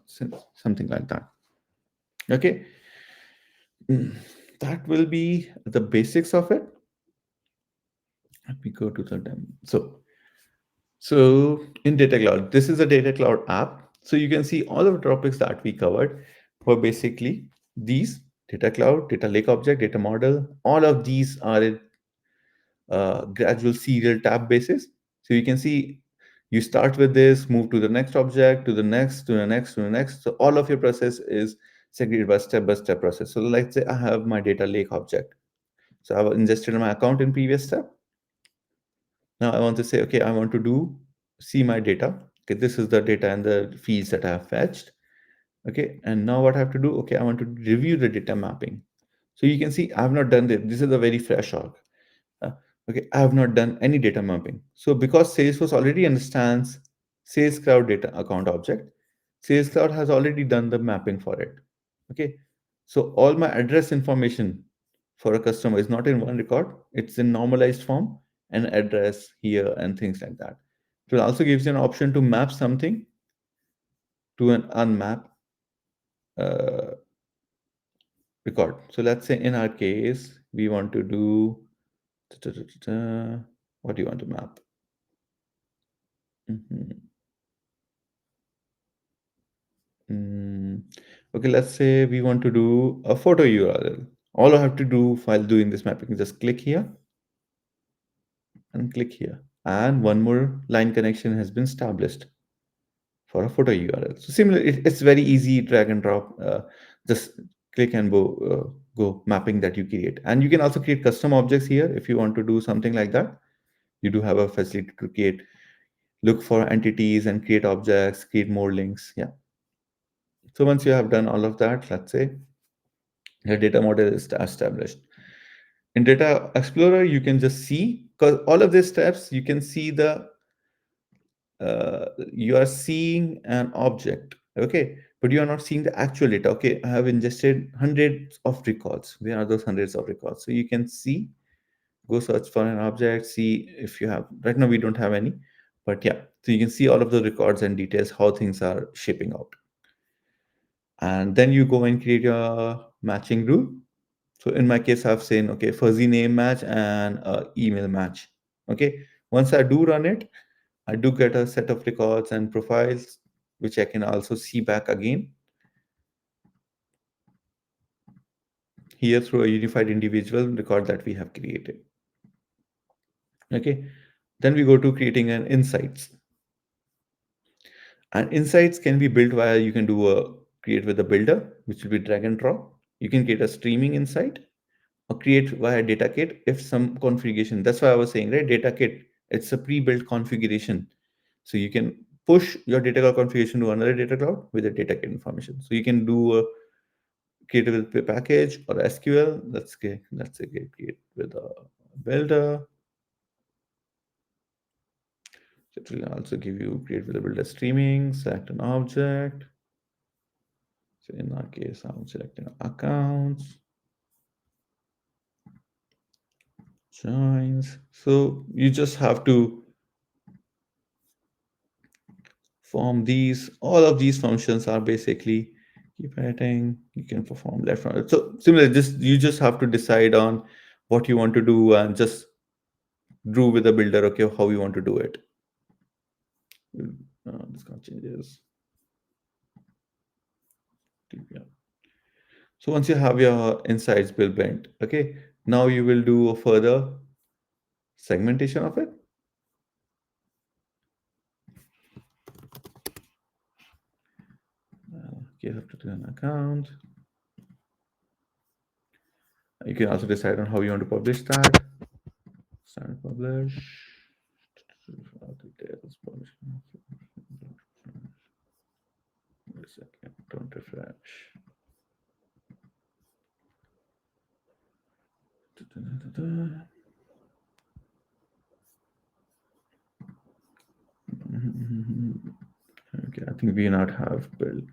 something like that. Okay. Mm, that will be the basics of it. Let me go to the demo. So in Data Cloud, this is a Data Cloud app. So you can see all of the topics that we covered were basically these: Data Cloud, Data Lake Object, Data Model. All of these are in gradual serial tab basis. So you can see you start with this, move to the next object, to the next, to the next, to the next. So all of your process is segregated by step process. So let's say I have my data lake object. So I've ingested my account in previous step. Now I want to say, okay, I want to see my data. Okay, this is the data and the fields that I have fetched. Okay, and now what I have to do? Okay, I want to review the data mapping. So you can see I have not done this. This is a very fresh org. Uh, okay, I have not done any data mapping. So because Salesforce already understands Sales Cloud data account object, Sales Cloud has already done the mapping for it. Okay, so all my address information for a customer is not in one record, it's in normalized form, an address here and things like that. It also gives you an option to map something to an unmap uh, record. So let's say in our case, we want to do what do you want to map? Mhm. Okay, let's say we want to do a photo URL. All I have to do while doing this mapping is just click here and click here. And one more line connection has been established for a photo URL. So similar, it's very easy drag and drop, just click and go mapping that you create. And you can also create custom objects here if you want to do something like that. You do have a facility to create, look for entities and create objects, create more links. Yeah. So once you have done all of that, let's say your data model is established. In Data Explorer, you can just see, because all of these steps, you can see you are seeing an object, okay, but you are not seeing the actual data. Okay, I have ingested hundreds of records. Where are those hundreds of records? So you can see, go search for an object, see if you have. Right now, we don't have any, but yeah, so you can see all of the records and details, how things are shaping out. And then you go and create your matching rule. So in my case, I've seen, okay, fuzzy name match and email match. Okay, once I do run it, I do get a set of records and profiles, which I can also see back again here through a unified individual record that we have created. Okay, then we go to creating an insights. And insights can be built via, you can do a create with a builder, which will be drag and drop. You can create a streaming insight or create via data kit if some configuration. That's why I was saying, right? Data kit, it's a pre-built configuration. So you can push your data cloud configuration to another data cloud with the data kit information. So you can do a create with a package or SQL. Let's say create with a builder. So it will also give you create with a builder streaming, select an object. So in our case, I'm selecting accounts, joins. So you just have to form these. All of these functions are basically keep writing. You can perform left right. So similarly, you just have to decide on what you want to do and just do with the builder. Okay, how you want to do it. This gonna changes. Yeah. So once you have your insights built, okay, now you will do a further segmentation of it. You have to do an account. You can also decide on how you want to publish that. Start publish. Details publish. Wait a second. Don't refresh. Okay, I think we not have built.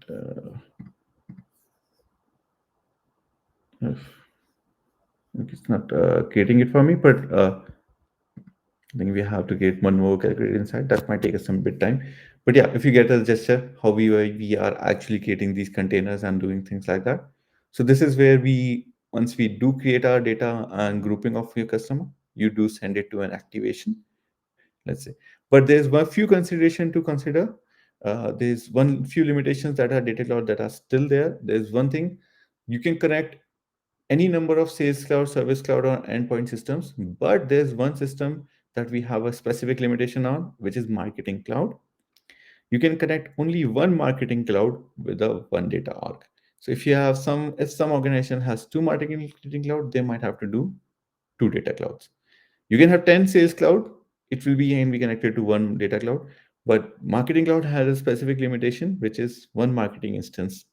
not creating it for me, but I think we have to get one more calculator inside. That might take us some bit time. But yeah, if you get a gesture, how we are actually creating these containers and doing things like that. So this is where we, once we do create our data and grouping of your customer, you do send it to an activation, let's say. But there's one few consideration to consider. There's one few limitations that are data cloud that are still there. There's one thing, you can connect any number of sales cloud, service cloud, or endpoint systems, but there's one system that we have a specific limitation on, which is marketing cloud. You can connect only one marketing cloud with a one data org. So if some organization has two marketing cloud, they might have to do two data clouds. You can have 10 sales cloud, it will be and be connected to one data cloud, but marketing cloud has a specific limitation, which is one marketing instance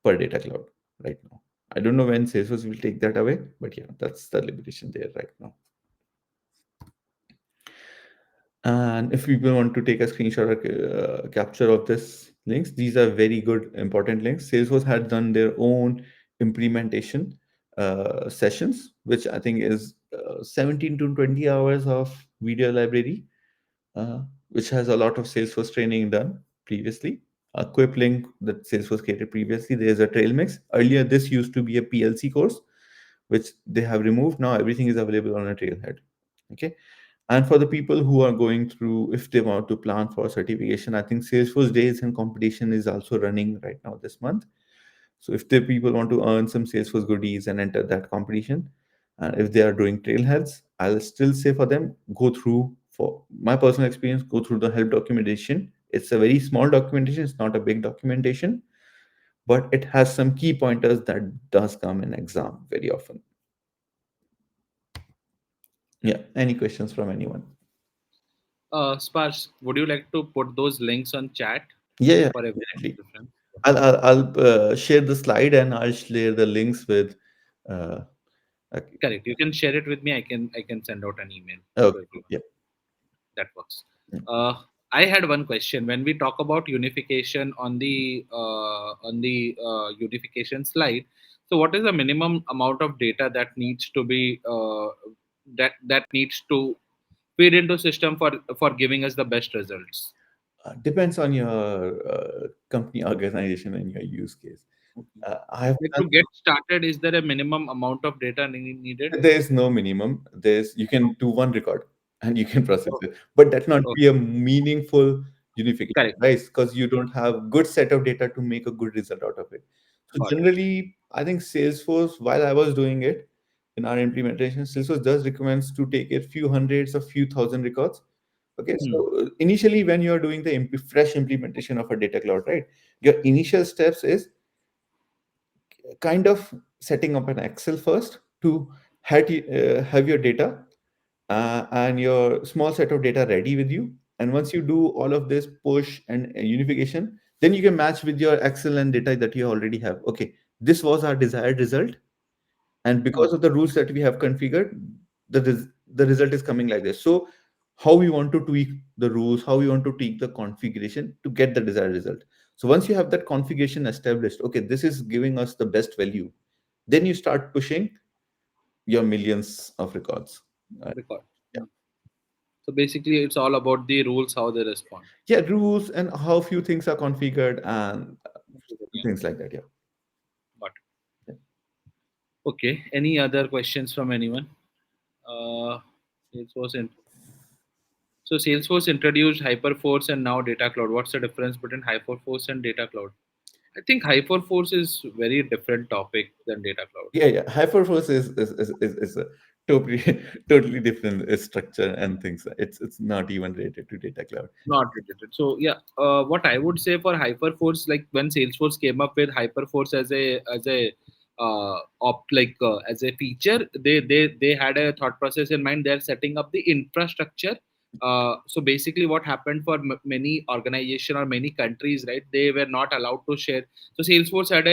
per data cloud right now. I don't know when Salesforce will take that away, but yeah, that's the limitation there right now. And if people want to take a screenshot or capture of this links, these are very good, important links. Salesforce had done their own implementation sessions, which I think is 17 to 20 hours of video library, which has a lot of Salesforce training done previously. A quick link that Salesforce created previously. There's a trail mix. Earlier, this used to be a PLC course, which they have removed. Now everything is available on a trailhead. Okay. And for the people who are going through, if they want to plan for certification, I think Salesforce Days and competition is also running right now this month. So if the people want to earn some Salesforce goodies and enter that competition, and if they are doing trailheads, I'll still say for them, go through, for my personal experience, go through the help documentation. It's a very small documentation, it's not a big documentation, but it has some key pointers that does come in exam very often. Yeah. Any questions from anyone?
Sparsh, would you like to put those links on chat
Yeah, yeah,
for every
definitely.
different?
I'll share the slide and I'll share the links with. Uh, okay,
Correct. You can share it with me. I can send out an email to
okay, cool.
everyone.
Yeah.
That works.
Yeah.
I had one question. When we talk about unification on the unification slide, so what is the minimum amount of data that needs to be that needs to feed into system for giving us the best results?
Depends on your company organization and your use case.
Okay.
I have
Like
done.
to get started, is there a minimum amount of data needed?
There's no minimum. There's You can do one record and you can process
Oh,
it, but that not
oh,
be a meaningful unification,
correct.
right? Because you don't have good set of data to make a good result out of it. So
Got it.
generally, I think Salesforce, while I was doing it in our implementation, Salesforce does recommends to take a few hundreds or few thousand records. Okay,
Hmm.
so initially when you are doing the fresh implementation of a data cloud, right? Your initial steps is kind of setting up an Excel first to have your data and your small set of data ready with you. And once you do all of this push and unification, then you can match with your Excel and data that you already have. Okay, this was our desired result, and
Hmm.
because of the rules that we have configured, the result is coming like this. So how we want to tweak the rules, how we want to tweak the configuration to get the desired result. So once you have that configuration established, okay, this is giving us the best value, then you start pushing your millions of records.
Record.
Yeah.
Hmm. So basically, it's all about the rules, how they respond.
Yeah, rules and how few things are configured and
Yeah.
things like that. Yeah.
Got it.
Yeah.
Okay. Any other questions from anyone? Uh, Salesforce. So Salesforce introduced Hyperforce and now Data Cloud. What's the difference between Hyperforce and Data Cloud? I think Hyperforce is very different topic than Data Cloud.
Yeah, yeah. Hyperforce is a totally totally different structure and things. It's not even related to data cloud.
Not related. So yeah, what I would say for Hyperforce, like when Salesforce came up with Hyperforce as a feature, they had a thought process in mind. They're setting up the infrastructure. So basically, what happened for many organization or many countries, right? They were not allowed to share. So Salesforce had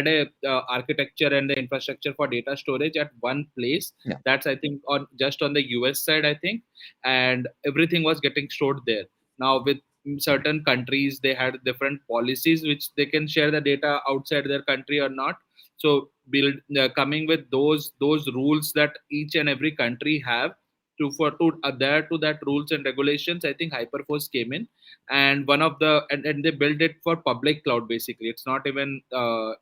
a architecture and the infrastructure for data storage at one place.
Yeah,
That's I think on just on the US side, I think, and everything was getting stored there. Now with certain countries, they had different policies which they can share the data outside their country or not. So build coming with those rules that each and every country have to adhere to that rules and regulations. I think Hyperforce came in, and one of the and they built it for public cloud. Basically, it's not even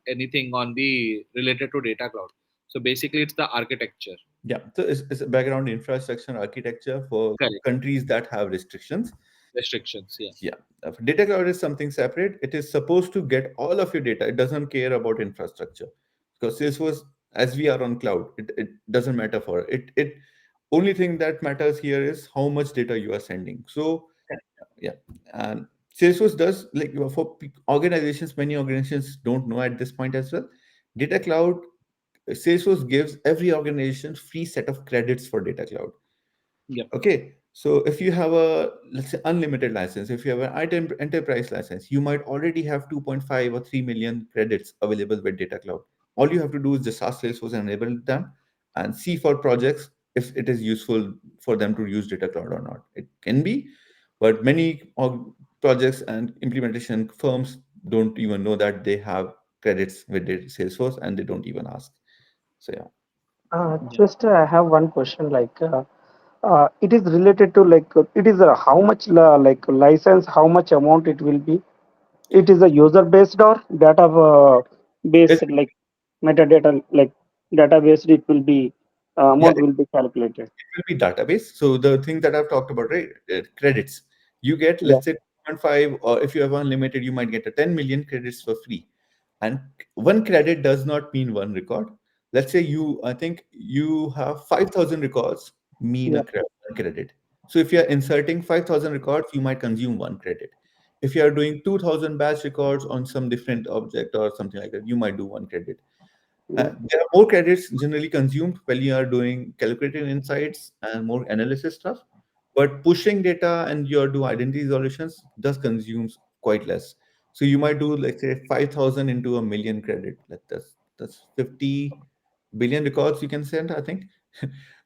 anything on the related to data cloud. So basically, it's the architecture.
Yeah, so it's a background infrastructure architecture for
Correct.
countries that have restrictions.
Restrictions. Yeah.
Yeah, data cloud is something separate. It is supposed to get all of your data. It doesn't care about infrastructure because Salesforce, as we are on cloud, it doesn't matter for it. It only thing that matters here is how much data you are sending. So yeah, and Salesforce does like for organizations. Many organizations don't know at this point as well. Data cloud, Salesforce gives every organization free set of credits for data cloud.
Yep.
Okay, so if you have a, let's say, unlimited license, if you have an item enterprise license, you might already have 2.5 or 3 million credits available with Data Cloud. All you have to do is just ask Salesforce and enable them and see for projects if it is useful for them to use Data Cloud or not. It can be, but many projects and implementation firms don't even know that they have credits with their Salesforce and they don't even ask. So yeah.
Yeah.
Just I have one question. It is related to it is how much like license, how much amount it will be. It is a user based or data based like metadata like database. It will be
Yeah,
amount will be calculated.
will be database. So the thing that I've talked about, right? Credits. You get,
Yeah,
let's say, 2.5, or if you have unlimited, you might get a 10 million credits for free. And one credit does not mean one record. Let's say I think you have 5,000 records, mean
yeah,
one credit. So if you're inserting 5,000 records, you might consume one credit. If you are doing 2,000 batch records on some different object or something like that, you might do one credit.
yeah.
There are more credits generally consumed when you are doing calculated insights and more analysis stuff. But pushing data and your do identity resolutions does consumes quite less. So you might do, let's say, 5,000 into a million credit. That's 50 billion records you can send, I think,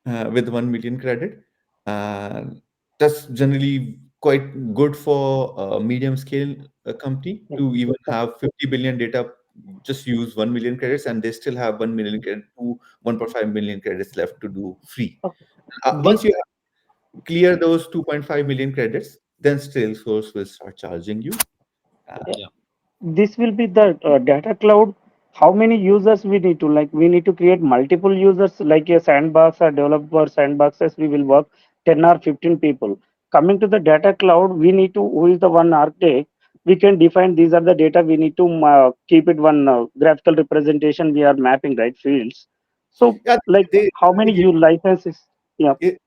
with 1 million credit. And that's generally quite good for a medium scale company
Yeah.
to even have 50 billion data, just use 1 million credits, and they still have 1 million credit to 1.5 million credits left to do free.
Okay.
Once
This
you clear those 2.5 million credits, then Salesforce will start charging you.
yeah,
Yeah.
this will be the data cloud. How many users we need to like we need to create multiple users like a sandbox or developer sandboxes we will work 10 or 15 people. Coming to the data cloud, we need to who is the one architect, we can define these are the data we need to keep it one graphical representation we are mapping right fields. So
Yeah,
like
they
how many
give
you licenses? Yeah,
it,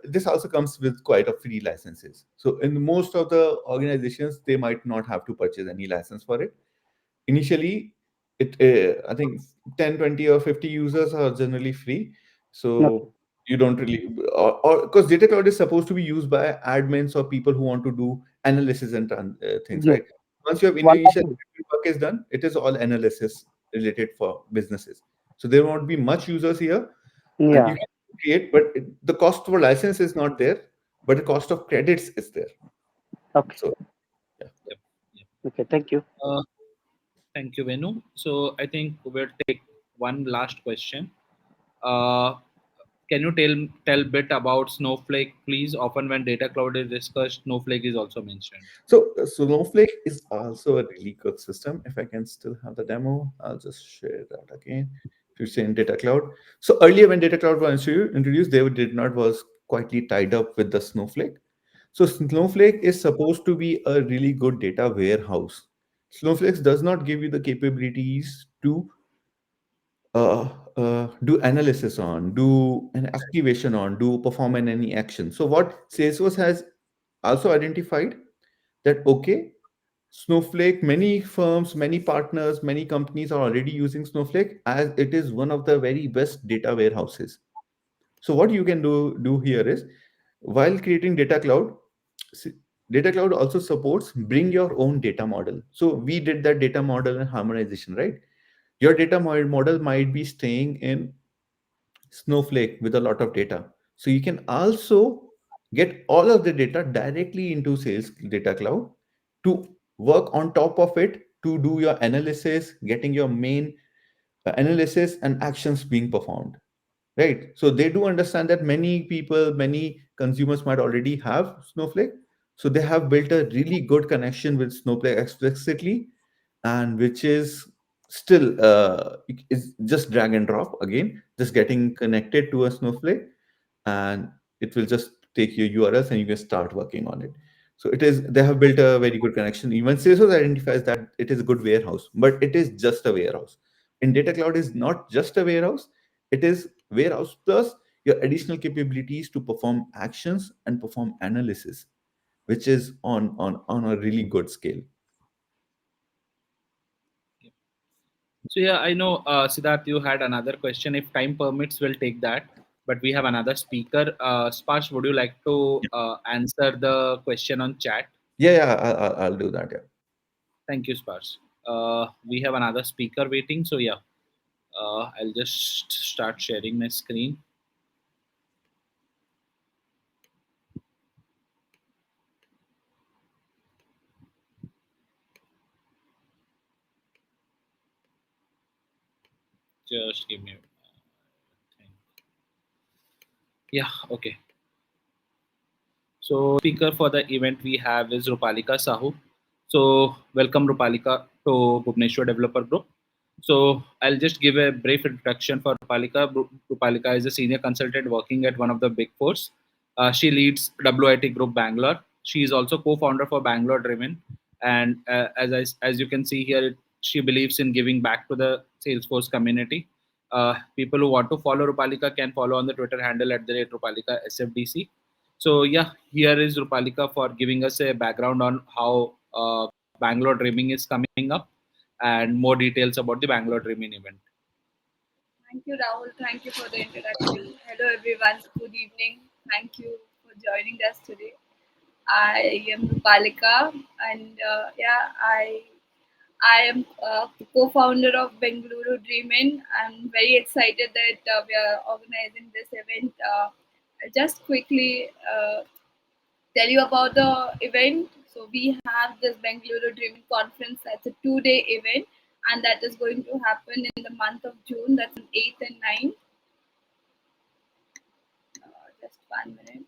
this also comes with quite a free licenses. So in most of the organizations, they might not have to purchase any license for it. Initially, it I think 10, 20, or 50 users are generally free.
okay,
So you don't really, or because data cloud is supposed to be used by admins or people who want to do analysis and things,
yes,
right? Once your
one
initial
of
work is done, it is all analysis related for businesses. So there won't be much users here, and you
yeah,
can create, but the cost for license is not there, but the cost of credits is there.
okay,
So yeah.
Yep. Yep.
okay, thank you.
Uh, Thank you, Venu. So I think we'll take one last question. Uh, can you tell bit about Snowflake, please? Often when data cloud is discussed, Snowflake is also mentioned.
So Snowflake is also a really good system. If I can still have the demo, I'll just share that again. If you say in Data Cloud. So earlier when Data Cloud was introduced, they did not was quietly tied up with the Snowflake. So Snowflake is supposed to be a really good data warehouse. Snowflake does not give you the capabilities to do analysis on, do an activation on, do perform any action. So what Salesforce has also identified that okay, Snowflake, many firms, many partners, many companies are already using Snowflake as it is one of the very best data warehouses. So what you can do here is while creating data cloud, s- data cloud also supports bring your own data model. So we did that data model and harmonization, right? Your data model might be staying in Snowflake with a lot of data. So you can also get all of the data directly into Sales Data Cloud to work on top of it to do your analysis, getting your main analysis and actions being performed, right? So they do understand that many people, many consumers might already have Snowflake. So they have built a really good connection with Snowflake explicitly, and which is still is just drag and drop again, just getting connected to a Snowflake, and it will just take your URLs and you can start working on it. So it is, they have built a very good connection. Even Salesforce identifies that it is a good warehouse, but it is just a warehouse. In Data Cloud is not just a warehouse, it is warehouse plus your additional capabilities to perform actions and perform analysis, which is on a really good scale.
So yeah, I know, Siddharth, you had another question. If time permits, we'll take that. But we have another speaker. Sparsh, would you like to answer the question on chat?
Yeah, I'll do that. Yeah.
Thank you, Sparsh. We have another speaker waiting. So yeah, I'll just start sharing my screen. Just give me a thing. Yeah, okay. So speaker for the event we have is Rupalika Sahu. So welcome Rupalika to Bhubaneswar Developer Group. So I'll just give a brief introduction for Rupalika. Rupalika is a senior consultant working at one of the big fours. She leads WIT Group Bangalore. She is also co-founder for Bengaluru Dreamin. And as you can see here, she believes in giving back to the Salesforce community. People who want to follow Rupalika can follow on the Twitter handle at the rate Rupalika SFDC. So yeah, here is Rupalika for giving us a background on how Bangalore Dreaming is coming up and more details about the Bangalore Dreaming event.
Thank you, Rahul. Thank you for the introduction. Hello, everyone. Good evening. Thank you for joining us today. I am Rupalika, and I am co-founder of Bengaluru Dreamin. I'm very excited that we are organizing this event. I'll just quickly tell you about the event. So we have this Bengaluru Dreaming Conference. That's a 2-day event, and that is going to happen in the month of June. That's on 8th and 9th. Just 1 minute.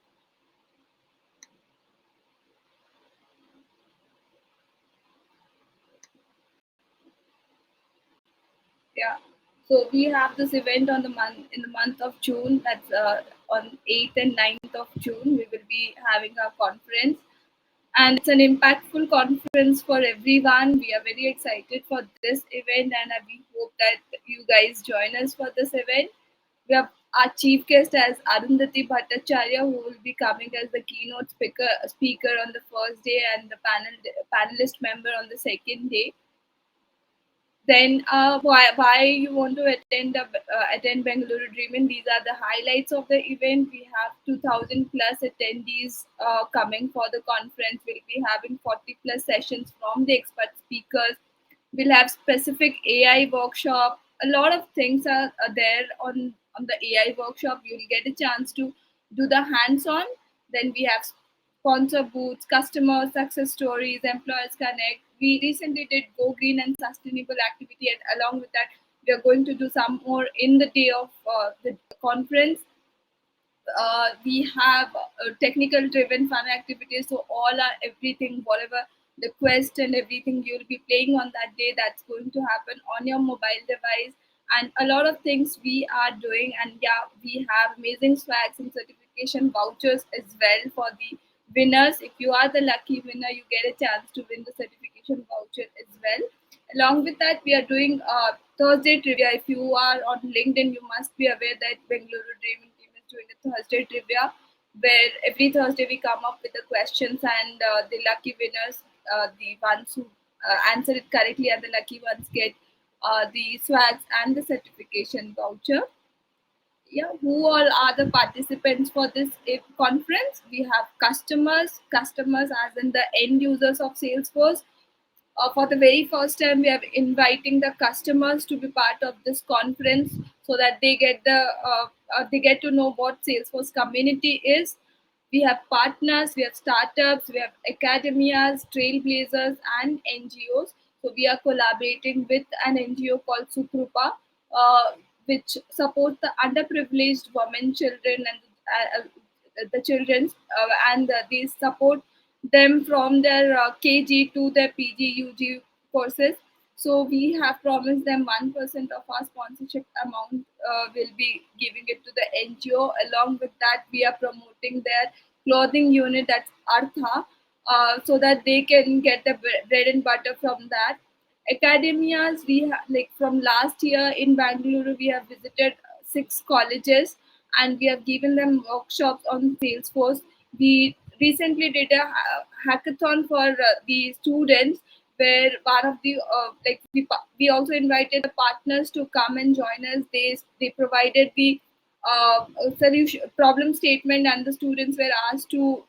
Yeah. So we have this event on the month in the month of June. That's on 8th and 9th of June. We will be having a conference, and it's an impactful conference for everyone. We are very excited for this event, and we hope that you guys join us for this event. We have our chief guest as Arundhati Bhattacharya, who will be coming as the keynote speaker on the first day and the panelist member on the second day. Then why you want to attend Bengaluru Dreamin? These are the highlights of the event. We have 2,000 plus attendees coming for the conference. We'll be having 40 plus sessions from the expert speakers. We'll have specific AI workshop. A lot of things are there on the AI workshop. You'll get a chance to do the hands-on. Then we have sponsor booths, customer success stories, employers connect. We recently did Go Green and Sustainable activity, and along with that, we are going to do some more in the day of the conference. We have technical driven fun activities, so all are everything, whatever the quest and everything you'll be playing on that day, that's going to happen on your mobile device, and a lot of things we are doing. And yeah, we have amazing swags and certification vouchers as well for the winners. If you are the lucky winner, you get a chance to win the certification voucher as well. Along with that, we are doing Thursday trivia. If you are on LinkedIn, you must be aware that Bengaluru Dreaming team is doing a Thursday trivia, where every Thursday we come up with the questions, and the lucky winners, the ones who answer it correctly, and the lucky ones get the swags and the certification voucher. Yeah, who all are the participants for this conference? We have customers as in the end users of Salesforce. For the very first time, we are inviting the customers to be part of this conference, so that they get to know what Salesforce community is. We have partners, we have startups, we have academias, trailblazers, and NGOs. So we are collaborating with an NGO called Sukrupa, which support the underprivileged women, children, and the children, and these support them from their KG to their PG, UG courses. So we have promised them 1% of our sponsorship amount will be giving it to the NGO. Along with that, we are promoting their clothing unit, that's Artha, so that they can get the bread and butter from that. Academias, like from last year in Bangalore, we have visited 6 colleges and we have given them workshops on Salesforce. We recently did a hackathon for the students where one of the we also invited the partners to come and join us. They provided the solution problem statement and the students were asked to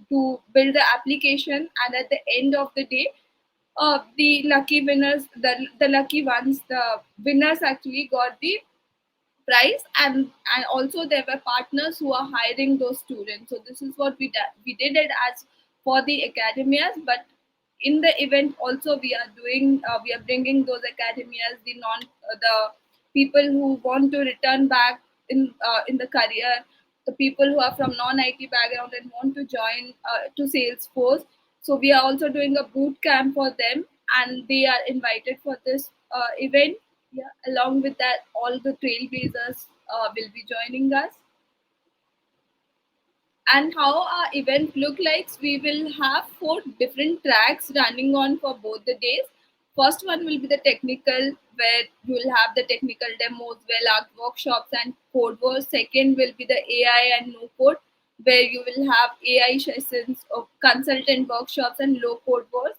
build the application, and at the end of the day the lucky winners, the lucky ones, the winners actually got the price, and also there were partners who are hiring those students. So this is what we did it as for the academias, but in the event also we are bringing those academias, the people who want to return back in the career, the people who are from non-IT background and want to join to Salesforce. So we are also doing a boot camp for them, and they are invited for this event. Yeah, along with that, all the trailblazers will be joining us. And how our event look like, we will have 4 different tracks running on for both the days. First one will be the technical, where you will have the technical demos, workshops and code wars. Second will be the AI and no code, where you will have AI sessions of consultant workshops and low code wars.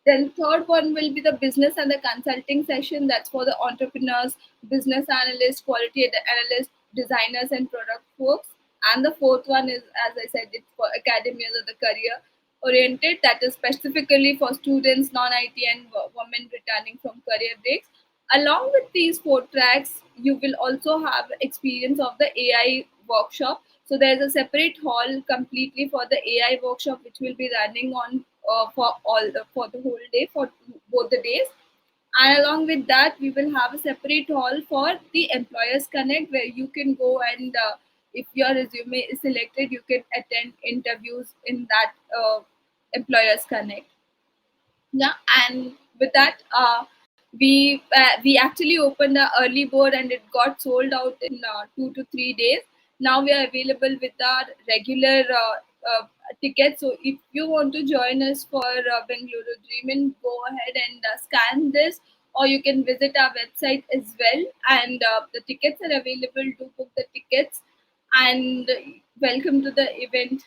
Then third one will be the business and the consulting session. That's for the entrepreneurs, business analysts, quality analysts, designers, and product folks. And the fourth one is, as I said, it's for academias or the career oriented. That is specifically for students, non-IT, and women returning from career breaks. Along with these 4 tracks, you will also have experience of the AI workshop. So there's a separate hall completely for the AI workshop, which will be running on for the whole day, for both the days. And along with that, we will have a separate hall for the Employers Connect, where you can go and if your resume is selected, you can attend interviews in that Employers Connect. Yeah, and with that, we actually opened the early board and it got sold out in 2 to 3 days. Now we are available with our regular tickets. So if you want to join us for Bengaluru Dreamin, go ahead and scan this, or you can visit our website as well. And the tickets are available. To book the tickets, and welcome to the event.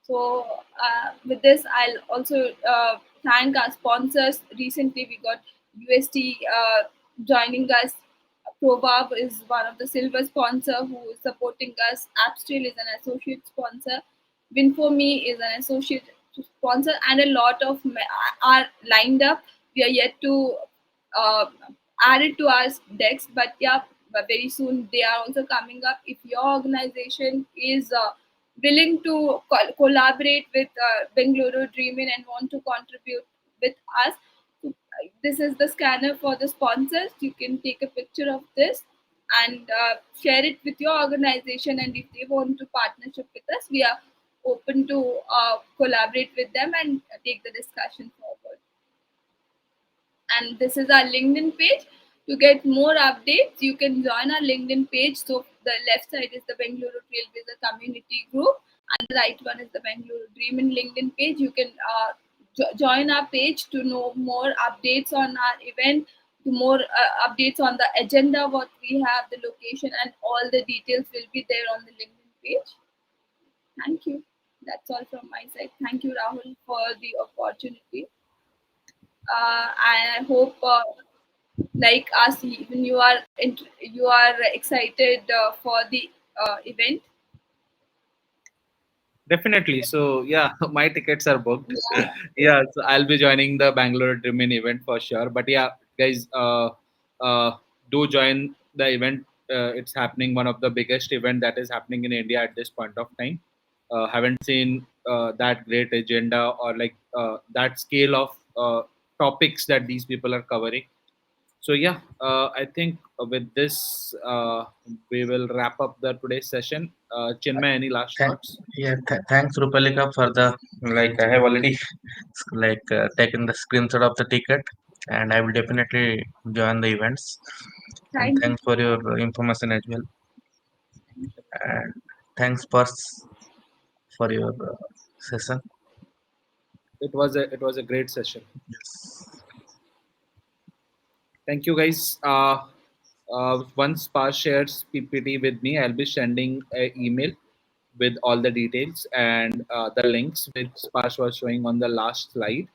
So with this, I'll also thank our sponsors. Recently, we got UST joining us. Proverb is one of the silver sponsor who is supporting us. Appstrill is an associate sponsor. Win4Me is an associate sponsor, and a lot of are lined up. We are yet to uh, add it to our decks, but yeah, but very soon they are also coming up. If your organization is willing to collaborate with Bengaluru Dreamin and want to contribute with us, this is the scanner for the sponsors. You can take a picture of this and share it with your organization. And if they want to partnership with us, we are open to collaborate with them and take the discussion forward. And this is our LinkedIn page. To get more updates, you can join our LinkedIn page. So the left side is the Bengaluru Trailblazer community group, and the right one is the Bengaluru Dreamin LinkedIn page. You can join our page to know more updates on our event, to more updates on the agenda, what we have, the location, and all the details will be there on the LinkedIn page. Thank you. That's all from my side. Thank you, Rahul, for the opportunity. I hope, like us, even you are excited for the event.
Definitely. So yeah, my tickets are booked.
Yeah.
Yeah, so I'll be joining the Bangalore Dreamin event for sure. But yeah, guys, do join the event. It's happening, one of the biggest event that is happening in India at this point of time. Haven't seen that great agenda, or like that scale of topics that these people are covering. So yeah, I think with this we will wrap up the today's session. Chinmay, any last
Thank,
thoughts?
thanks Rupalika for the I have already taken the screenshot of the ticket, and I will definitely join the events. And
Thank you.
thanks for your information as well. And thanks Pars for your session.
It was a great session.
Yes.
Thank you, guys. Once Spa shares PPT with me, I'll be sending an email with all the details and the links which Sparsh was showing on the last slide.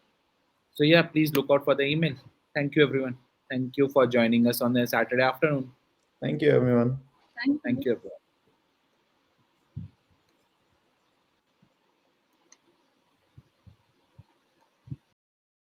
So yeah, please look out for the email. Thank you, everyone. Thank you for joining us on a Saturday afternoon.
Thank you, everyone.
Thank
Thank
you.
you, everyone.